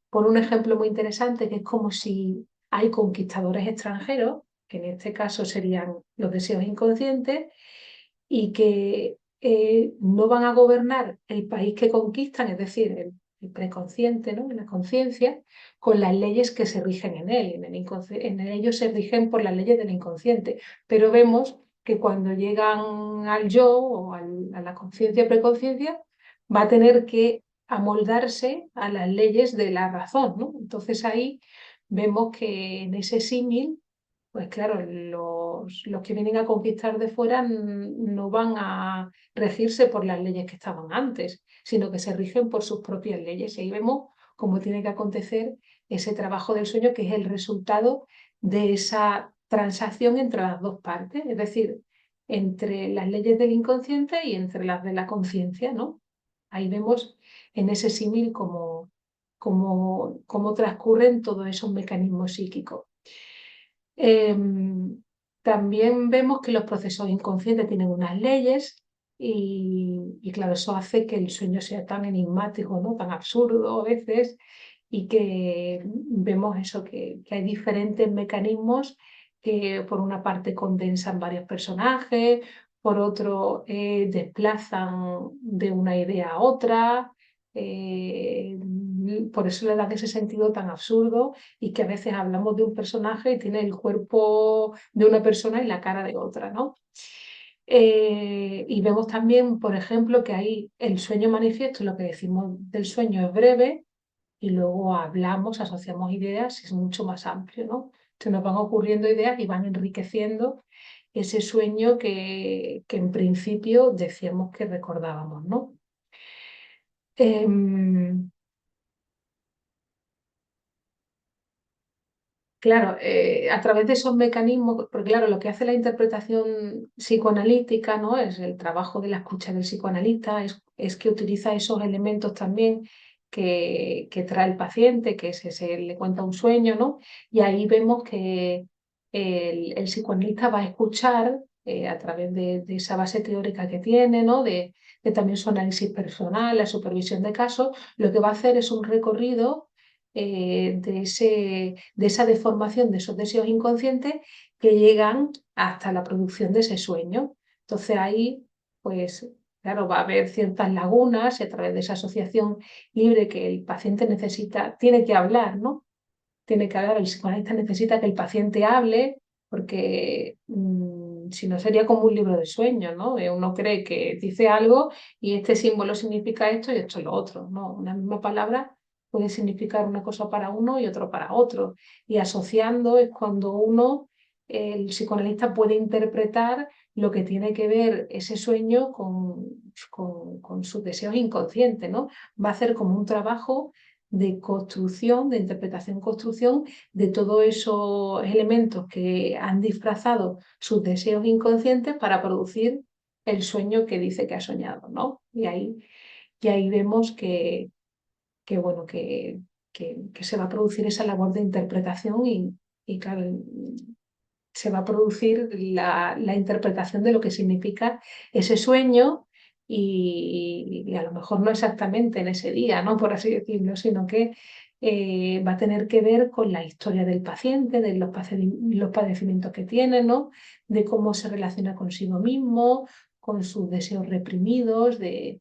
por un ejemplo muy interesante, que es como si hay conquistadores extranjeros, que en este caso serían los deseos inconscientes, y que no van a gobernar el país que conquistan, es decir, el preconsciente, ¿no? La conciencia, con las leyes que se rigen en él. En ellos se rigen por las leyes del inconsciente. Pero vemos que cuando llegan al yo o a la conciencia preconsciencia, va a tener que amoldarse a las leyes de la razón, ¿no? Entonces ahí vemos que en ese símil, pues claro, los que vienen a conquistar de fuera no van a regirse por las leyes que estaban antes, sino que se rigen por sus propias leyes. Y ahí vemos cómo tiene que acontecer ese trabajo del sueño, que es el resultado de esa transacción entre las dos partes, es decir, entre las leyes del inconsciente y entre las de la conciencia, ¿no? Ahí vemos en ese símil cómo transcurren todos esos mecanismos psíquicos. También vemos que los procesos inconscientes tienen unas leyes y claro, eso hace que el sueño sea tan enigmático, ¿no? Tan absurdo a veces y que vemos eso, que hay diferentes mecanismos que por una parte condensan varios personajes, por otro desplazan de una idea a otra, eh, por eso le dan ese sentido tan absurdo y que a veces hablamos de un personaje y tiene el cuerpo de una persona y la cara de otra, ¿no? Y vemos también, por ejemplo, que ahí el sueño manifiesto, lo que decimos del sueño es breve y luego hablamos, asociamos ideas y es mucho más amplio, ¿no? Entonces nos van ocurriendo ideas y van enriqueciendo ese sueño que en principio decíamos que recordábamos, ¿no? Em, Claro, a través de esos mecanismos, porque claro, lo que hace la interpretación psicoanalítica, ¿no? Es el trabajo de la escucha del psicoanalista, es que utiliza esos elementos también que trae el paciente, que es ese, le cuenta un sueño, ¿no? Y ahí vemos que el psicoanalista va a escuchar a través de esa base teórica que tiene, ¿no? De también su análisis personal, la supervisión de casos, lo que va a hacer es un recorrido de esa deformación de esos deseos inconscientes que llegan hasta la producción de ese sueño. Entonces ahí, pues claro, va a haber ciertas lagunas y a través de esa asociación libre que el paciente necesita, tiene que hablar, ¿no? Tiene que hablar, el psicoanalista necesita que el paciente hable porque si no sería como un libro de sueños, ¿no? Uno cree que dice algo y este símbolo significa esto y esto es lo otro, ¿no? Una misma palabra puede significar una cosa para uno y otro para otro. Y asociando es cuando el psicoanalista puede interpretar lo que tiene que ver ese sueño con sus deseos inconscientes, ¿no? Va a hacer como un trabajo de construcción, de interpretación-construcción de todos esos elementos que han disfrazado sus deseos inconscientes para producir el sueño que dice que ha soñado, ¿no? Y ahí vemos bueno, que se va a producir esa labor de interpretación y claro, se va a producir la interpretación de lo que significa ese sueño y a lo mejor no exactamente en ese día, ¿no? Por así decirlo, sino que va a tener que ver con la historia del paciente, de los padecimientos que tiene, ¿no? De cómo se relaciona consigo mismo, con sus deseos reprimidos, de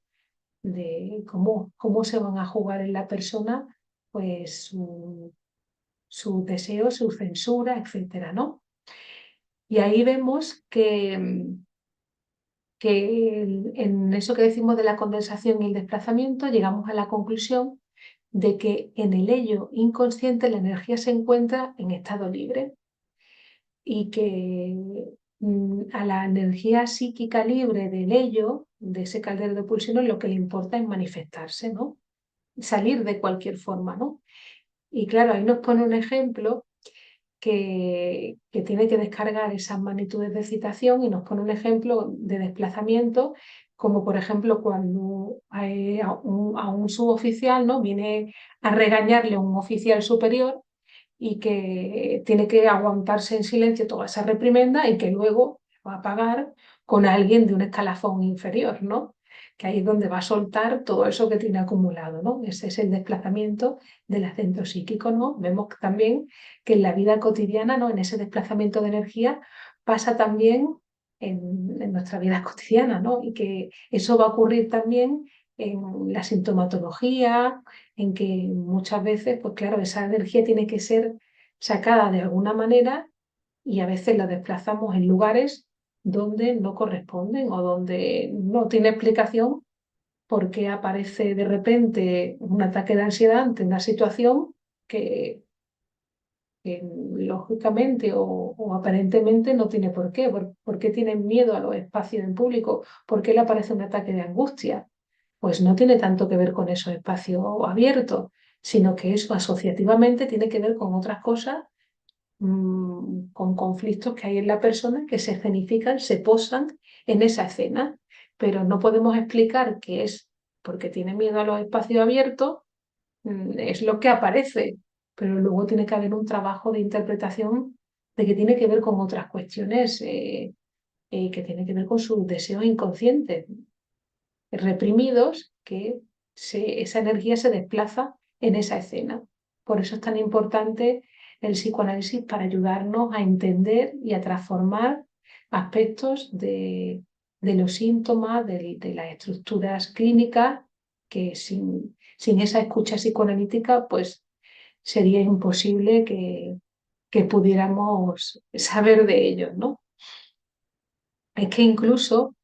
cómo se van a jugar en la persona, pues su deseo, su censura, etcétera, ¿no? Y ahí vemos que en eso que decimos de la condensación y el desplazamiento, llegamos a la conclusión de que en el ello inconsciente la energía se encuentra en estado libre y que a la energía psíquica libre del ello, de ese caldero de pulsiones, lo que le importa es manifestarse, ¿no? Salir de cualquier forma, ¿no? Y claro, ahí nos pone un ejemplo que tiene que descargar esas magnitudes de excitación y nos pone un ejemplo de desplazamiento, como por ejemplo cuando a un suboficial, ¿no? Viene a regañarle a un oficial superior y que tiene que aguantarse en silencio toda esa reprimenda y que luego va a pagar con alguien de un escalafón inferior, ¿no? Que ahí es donde va a soltar todo eso que tiene acumulado, ¿no? Ese es el desplazamiento del acento psíquico, ¿no? Vemos también que en la vida cotidiana, ¿no? En ese desplazamiento de energía pasa también en nuestra vida cotidiana, ¿no? Y que eso va a ocurrir también en la sintomatología, en que muchas veces, pues claro, esa energía tiene que ser sacada de alguna manera y a veces la desplazamos en lugares donde no corresponden o donde no tiene explicación por qué aparece de repente un ataque de ansiedad ante una situación que, que lógicamente o aparentemente no tiene por qué. ¿Por qué tienen miedo a los espacios en público? ¿Por qué le aparece un ataque de angustia? Pues no tiene tanto que ver con esos espacios abiertos, sino que eso asociativamente tiene que ver con otras cosas, con conflictos que hay en la persona que se escenifican, se posan en esa escena, pero no podemos explicar qué es porque tiene miedo a los espacios abiertos, es lo que aparece, pero luego tiene que haber un trabajo de interpretación de que tiene que ver con otras cuestiones, que tiene que ver con sus deseos inconscientes reprimidos, que esa energía se desplaza en esa escena. Por eso es tan importante el psicoanálisis para ayudarnos a entender y a transformar aspectos de los síntomas, de las estructuras clínicas, que sin esa escucha psicoanalítica, pues sería imposible que pudiéramos saber de ellos, ¿no? Es que incluso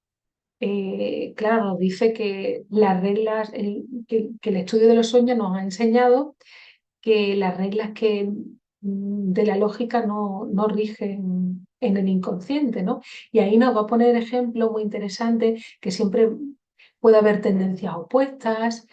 claro, nos dice que las reglas, que el estudio de los sueños nos ha enseñado que las reglas de la lógica no rigen en el inconsciente, ¿no? Y ahí nos va a poner ejemplo muy interesante que siempre puede haber tendencias opuestas,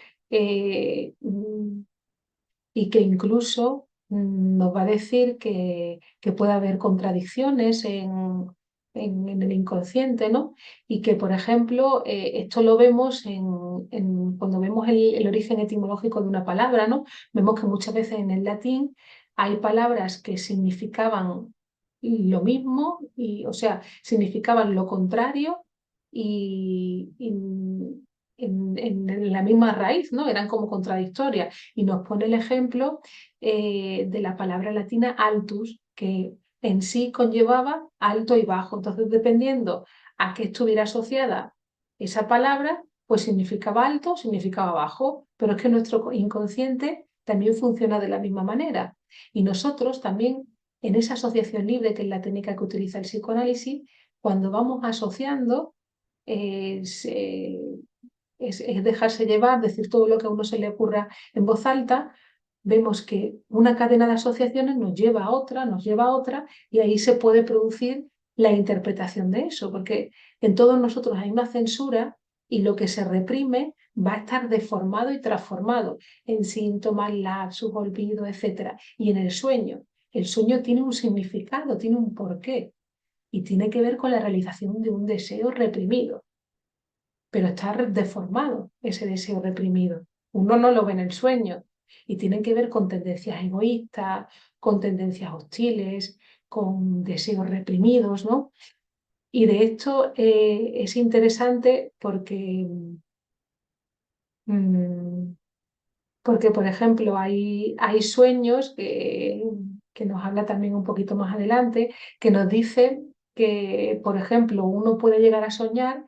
y que incluso nos va a decir que puede haber contradicciones en el inconsciente, ¿no? Y que, por ejemplo, esto lo vemos cuando vemos el origen etimológico de una palabra, ¿no? Vemos que muchas veces en el latín hay palabras que significaban lo mismo, o sea, significaban lo contrario y en la misma raíz, ¿no? Eran como contradictorias y nos pone el ejemplo de la palabra latina altus, que en sí conllevaba alto y bajo. Entonces, dependiendo a qué estuviera asociada esa palabra, pues significaba alto, significaba bajo, pero es que nuestro inconsciente también funciona de la misma manera. Y nosotros también, en esa asociación libre, que es la técnica que utiliza el psicoanálisis, cuando vamos asociando, es dejarse llevar, decir todo lo que a uno se le ocurra en voz alta, vemos que una cadena de asociaciones nos lleva a otra, nos lleva a otra, y ahí se puede producir la interpretación de eso, porque en todos nosotros hay una censura y lo que se reprime va a estar deformado y transformado en síntomas, lapsus, olvido, etc. Y en el sueño tiene un significado, tiene un porqué y tiene que ver con la realización de un deseo reprimido, pero está deformado ese deseo reprimido. Uno no lo ve en el sueño y tiene que ver con tendencias egoístas, con tendencias hostiles, con deseos reprimidos, ¿no? Y de esto es interesante mm, porque, por ejemplo, hay sueños que nos habla también un poquito más adelante, que nos dice que, por ejemplo, uno puede llegar a soñar,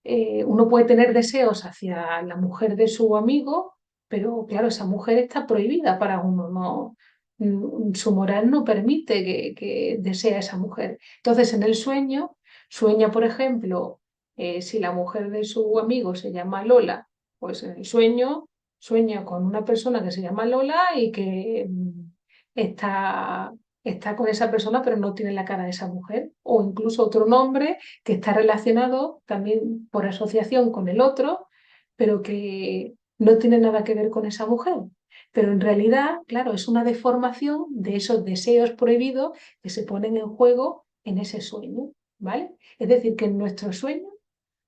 uno puede tener deseos hacia la mujer de su amigo, pero claro, esa mujer está prohibida para uno, no, su moral no permite que desee a esa mujer. Entonces, en el sueño, sueña, por ejemplo, si la mujer de su amigo se llama Lola, pues en el sueño sueña con una persona que se llama Lola y que está, está con esa persona pero no tiene la cara de esa mujer. O incluso otro nombre que está relacionado también por asociación con el otro, pero que no tiene nada que ver con esa mujer. Pero en realidad, claro, es una deformación de esos deseos prohibidos que se ponen en juego en ese sueño, ¿vale? Es decir, que en nuestro sueño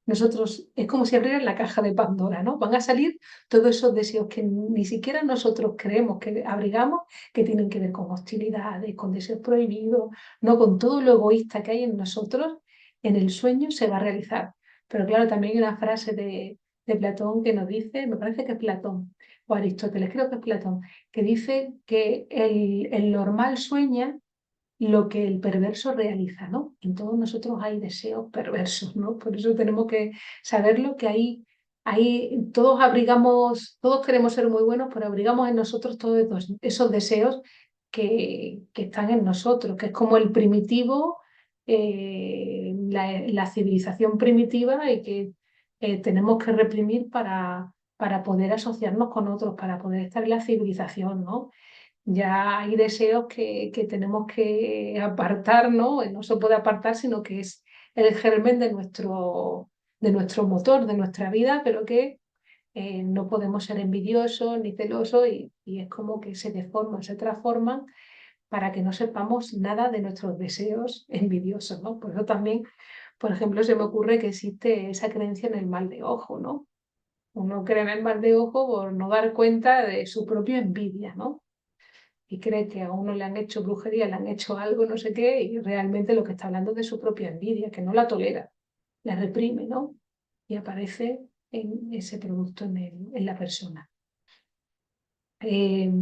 nosotros, es como si abrieran la caja de Pandora, ¿no? Van a salir todos esos deseos que ni siquiera nosotros creemos que abrigamos, que tienen que ver con hostilidades, con deseos prohibidos, no con todo lo egoísta que hay en nosotros, en el sueño se va a realizar. Pero claro, también hay una frase de Platón que nos dice, me parece que es Platón, o Aristóteles, creo que es Platón, que dice que el normal sueña lo que el perverso realiza, ¿no? En todos nosotros hay deseos perversos, ¿no? Por eso tenemos que saberlo, que ahí todos abrigamos, todos queremos ser muy buenos, pero abrigamos en nosotros todos esos deseos que están en nosotros, que es como el primitivo, la civilización primitiva y que tenemos que reprimir para poder asociarnos con otros, para poder estar en la civilización, ¿no? Ya hay deseos que tenemos que apartar, ¿no? No se puede apartar, sino que es el germen de nuestro motor, de nuestra vida, pero que no podemos ser envidiosos ni celosos y es como que se deforman, se transforman para que no sepamos nada de nuestros deseos envidiosos, ¿no? Por eso también, por ejemplo, se me ocurre que existe esa creencia en el mal de ojo, ¿no? Uno cree en el mal de ojo por no dar cuenta de su propia envidia, ¿no? Y cree que a uno le han hecho brujería, le han hecho algo, no sé qué, y realmente lo que está hablando es de su propia envidia, que no la tolera, la reprime, ¿no? Y aparece en ese producto en la persona. Eh,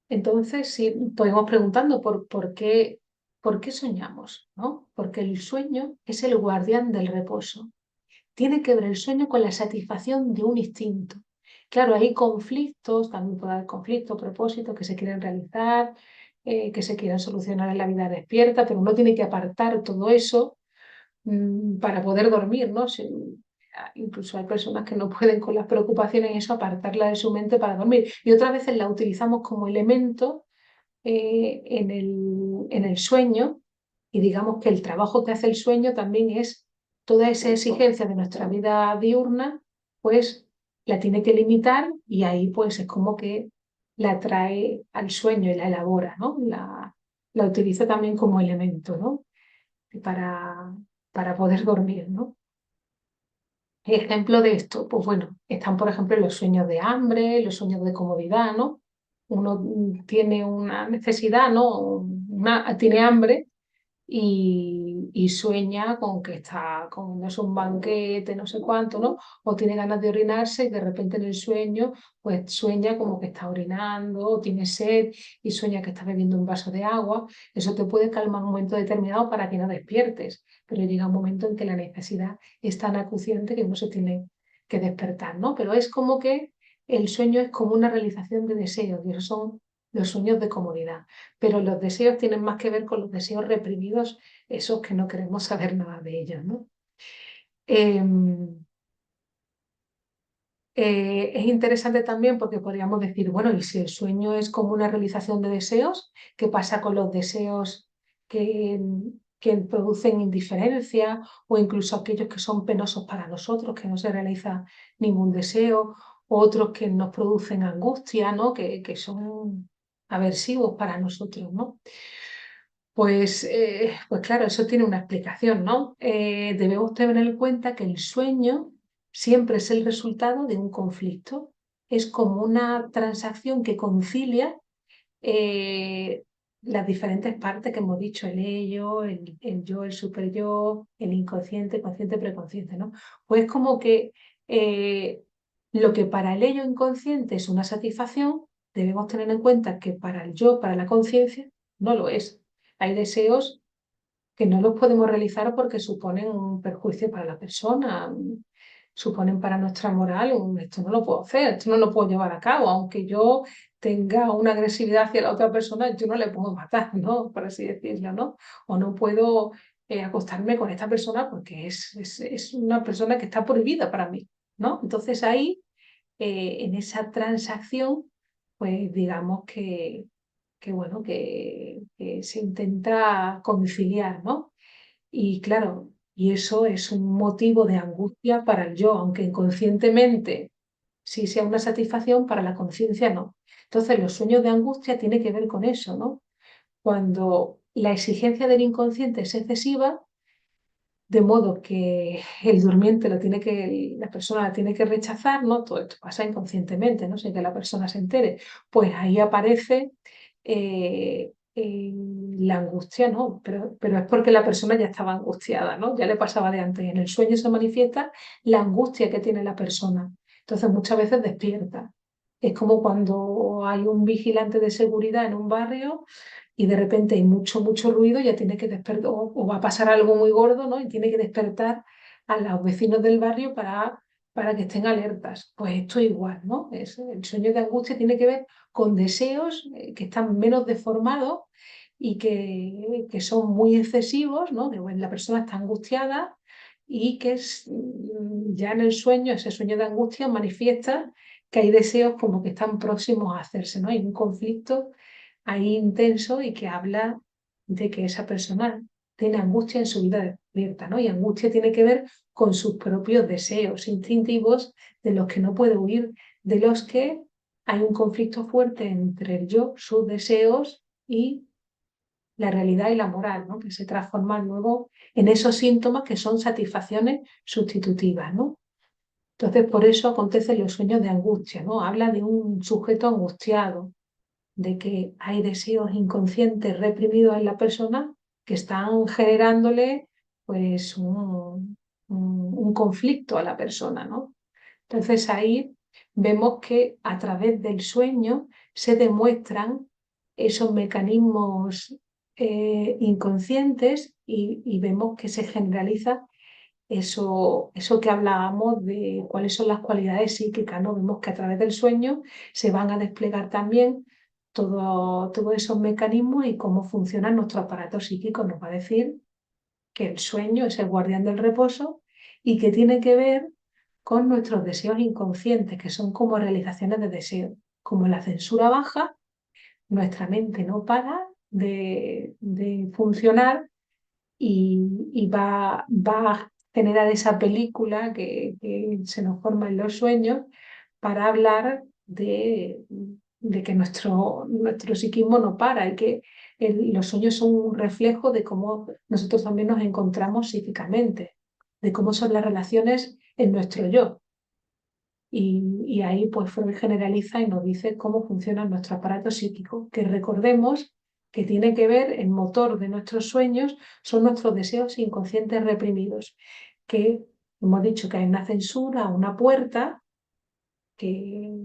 entonces, sí, podemos preguntando por qué soñamos, ¿no? Porque el sueño es el guardián del reposo. Tiene que ver el sueño con la satisfacción de un instinto. Claro, hay conflictos, también puede haber conflictos, propósitos que se quieren realizar, que se quieren solucionar en la vida despierta, pero uno tiene que apartar todo eso para poder dormir, ¿no? Incluso hay personas que no pueden con las preocupaciones y eso apartarla de su mente para dormir. Y otras veces la utilizamos como elemento en el sueño y digamos que el trabajo que hace el sueño también es toda esa exigencia de nuestra vida diurna, pues la tiene que limitar y ahí pues es como que la trae al sueño y la elabora, ¿no? La utiliza también como elemento, ¿no? Para, para poder dormir, ¿no? Ejemplo de esto, pues bueno, están por ejemplo los sueños de hambre, los sueños de comodidad, ¿no? Uno tiene una necesidad, ¿no? Tiene hambre y sueña con que está comiéndose un banquete, no sé cuánto, ¿no? O tiene ganas de orinarse y de repente en el sueño, pues sueña como que está orinando, o tiene sed y sueña que está bebiendo un vaso de agua. Eso te puede calmar en un momento determinado para que no despiertes, pero llega un momento en que la necesidad es tan acuciante que uno se tiene que despertar, ¿no? Pero es como que el sueño es como una realización de deseos, y esos son los sueños de comodidad. Pero los deseos tienen más que ver con los deseos reprimidos, esos que no queremos saber nada de ellos, ¿no? Em, es interesante también porque podríamos decir, bueno, y si el sueño es como una realización de deseos, ¿qué pasa con los deseos que, que producen indiferencia o incluso aquellos que son penosos para nosotros, que no se realiza ningún deseo, o otros que nos producen angustia, ¿no? Que son aversivos para nosotros, ¿no? Pues claro, eso tiene una explicación, ¿no? Debemos tener en cuenta que el sueño siempre es el resultado de un conflicto. Es como una transacción que concilia eh, las diferentes partes que hemos dicho, el ello, el yo, el superyo, el inconsciente, consciente, preconsciente, ¿no? Pues como que eh, lo que para el ello inconsciente es una satisfacción, debemos tener en cuenta que para el yo, para la conciencia, no lo es. Hay deseos que no los podemos realizar porque suponen un perjuicio para la persona, suponen para nuestra moral, esto no lo puedo hacer, esto no lo puedo llevar a cabo, aunque yo tenga una agresividad hacia la otra persona, yo no le puedo matar, ¿no? Por así decirlo, ¿no? O no puedo acostarme con esta persona porque es una persona que está prohibida para mí, ¿no? Entonces ahí, en esa transacción, pues digamos que bueno, que se intenta conciliar, ¿no? Y claro, y eso es un motivo de angustia para el yo, aunque inconscientemente sí sea una satisfacción, para la conciencia no. Entonces, los sueños de angustia tienen que ver con eso, ¿no? Cuando la exigencia del inconsciente es excesiva, de modo que el durmiente la persona la tiene que rechazar, ¿no? Todo esto pasa inconscientemente, ¿no? Sin que la persona se entere. Pues ahí aparece la angustia, ¿no? Pero es porque la persona ya estaba angustiada, ¿no? Ya le pasaba de antes. En el sueño se manifiesta la angustia que tiene la persona. Entonces muchas veces despierta. Es como cuando hay un vigilante de seguridad en un barrio y de repente hay mucho ruido, ya tiene que despertar, o va a pasar algo muy gordo, ¿no? Y tiene que despertar a los vecinos del barrio para que estén alertas. Pues esto es igual, ¿no? El sueño de angustia tiene que ver con deseos que están menos deformados y que son muy excesivos, ¿no? Que bueno, la persona está angustiada y que ya en el sueño, ese sueño de angustia manifiesta que hay deseos como que están próximos a hacerse, ¿no? Hay un conflicto ahí intenso y que habla de que esa persona tiene angustia en su vida despierta, ¿no? Y angustia tiene que ver con sus propios deseos instintivos de los que no puede huir, de los que hay un conflicto fuerte entre el yo, sus deseos y la realidad y la moral, ¿no? Que se transforman luego en esos síntomas que son satisfacciones sustitutivas, ¿no? Entonces, por eso acontecen los sueños de angustia, ¿no? Habla de un sujeto angustiado, de que hay deseos inconscientes reprimidos en la persona que están generándole pues un conflicto a la persona, ¿no? Entonces ahí vemos que a través del sueño se demuestran esos mecanismos inconscientes y vemos que se generaliza eso que hablábamos de cuáles son las cualidades psíquicas, ¿no? Vemos que a través del sueño se van a desplegar también todos esos mecanismos y cómo funciona nuestro aparato psíquico. Nos va a decir que el sueño es el guardián del reposo y que tiene que ver con nuestros deseos inconscientes, que son como realizaciones de deseo. Como la censura baja, nuestra mente no para de funcionar y va a generar esa película que se nos forma en los sueños para hablar de que nuestro psiquismo no para y que los sueños son un reflejo de cómo nosotros también nos encontramos psíquicamente, de cómo son las relaciones en nuestro yo. Y ahí pues Freud generaliza y nos dice cómo funciona nuestro aparato psíquico, que recordemos que tiene que ver, el motor de nuestros sueños son nuestros deseos inconscientes reprimidos, que hemos dicho que hay una censura, una puerta que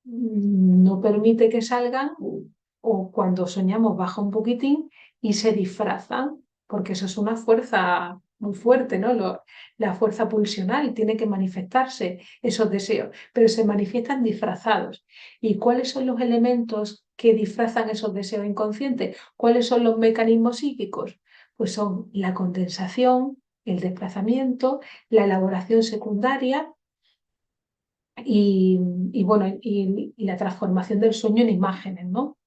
no permite que salgan o cuando soñamos baja un poquitín y se disfrazan, porque eso es una fuerza muy fuerte, ¿no? La fuerza pulsional tiene que manifestarse esos deseos, pero se manifiestan disfrazados. ¿Y cuáles son los elementos que disfrazan esos deseos inconscientes? ¿Cuáles son los mecanismos psíquicos? Pues son la condensación, el desplazamiento, la elaboración secundaria y la transformación del sueño en imágenes, ¿no?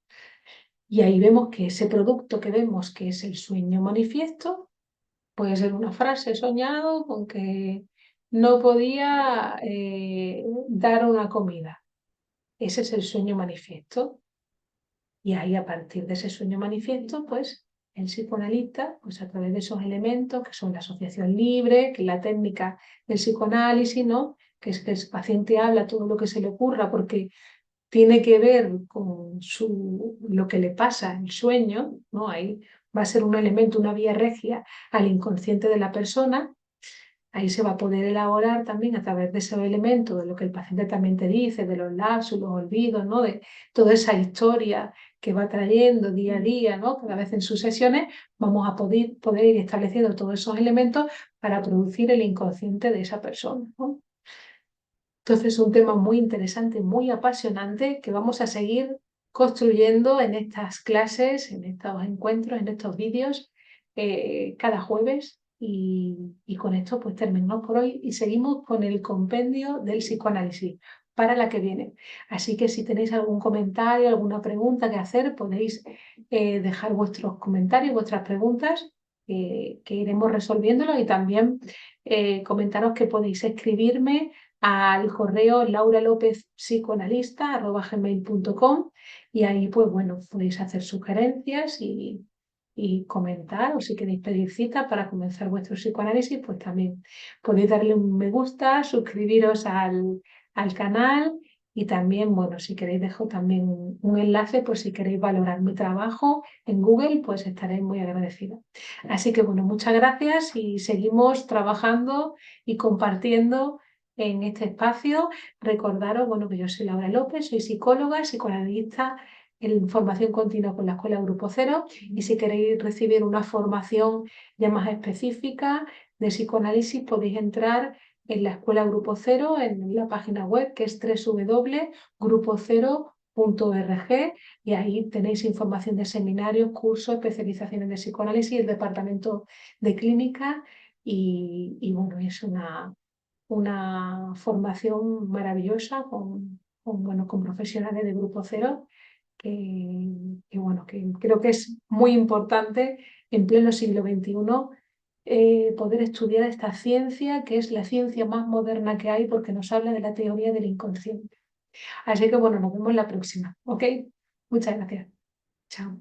Y ahí vemos que ese producto que vemos, que es el sueño manifiesto, puede ser una frase soñado con que no podía dar una comida. Ese es el sueño manifiesto. Y ahí, a partir de ese sueño manifiesto, pues el psicoanalista, pues a través de esos elementos que son la asociación libre, que es la técnica del psicoanálisis, ¿no? Que es que el paciente habla todo lo que se le ocurra porque tiene que ver con lo que le pasa en el sueño, ¿no? Ahí va a ser un elemento, una vía regia al inconsciente de la persona. Ahí se va a poder elaborar también a través de ese elemento, de lo que el paciente también te dice, de los lapsos, los olvidos, ¿no? De toda esa historia que va trayendo día a día, ¿no? Cada vez en sus sesiones vamos a poder ir estableciendo todos esos elementos para producir el inconsciente de esa persona, ¿no? Entonces es un tema muy interesante, muy apasionante que vamos a seguir construyendo en estas clases, en estos encuentros, en estos vídeos cada jueves y con esto pues terminamos por hoy y seguimos con el compendio del psicoanálisis para la que viene. Así que si tenéis algún comentario, alguna pregunta que hacer, podéis dejar vuestros comentarios, vuestras preguntas que iremos resolviéndolo y también comentaros que podéis escribirme al correo lauralopezpsicoanalista@gmail.com y ahí pues bueno, podéis hacer sugerencias y comentar o si queréis pedir cita para comenzar vuestro psicoanálisis pues también podéis darle un me gusta, suscribiros al canal y también bueno, si queréis dejo también un enlace por si queréis valorar mi trabajo en Google pues estaré muy agradecida. Así que bueno, muchas gracias y seguimos trabajando y compartiendo en este espacio. Recordaros, bueno, que yo soy Laura López, soy psicóloga, psicoanalista en formación continua con la Escuela Grupo Cero y si queréis recibir una formación ya más específica de psicoanálisis podéis entrar en la Escuela Grupo Cero en la página web que es www.grupocero.org y ahí tenéis información de seminarios, cursos, especializaciones de psicoanálisis, el departamento de clínica y bueno, es una formación maravillosa bueno, con profesionales de Grupo Cero bueno, que creo que es muy importante en pleno siglo XXI poder estudiar esta ciencia, que es la ciencia más moderna que hay porque nos habla de la teoría del inconsciente. Así que bueno, nos vemos la próxima, ¿ok? Muchas gracias. Chao.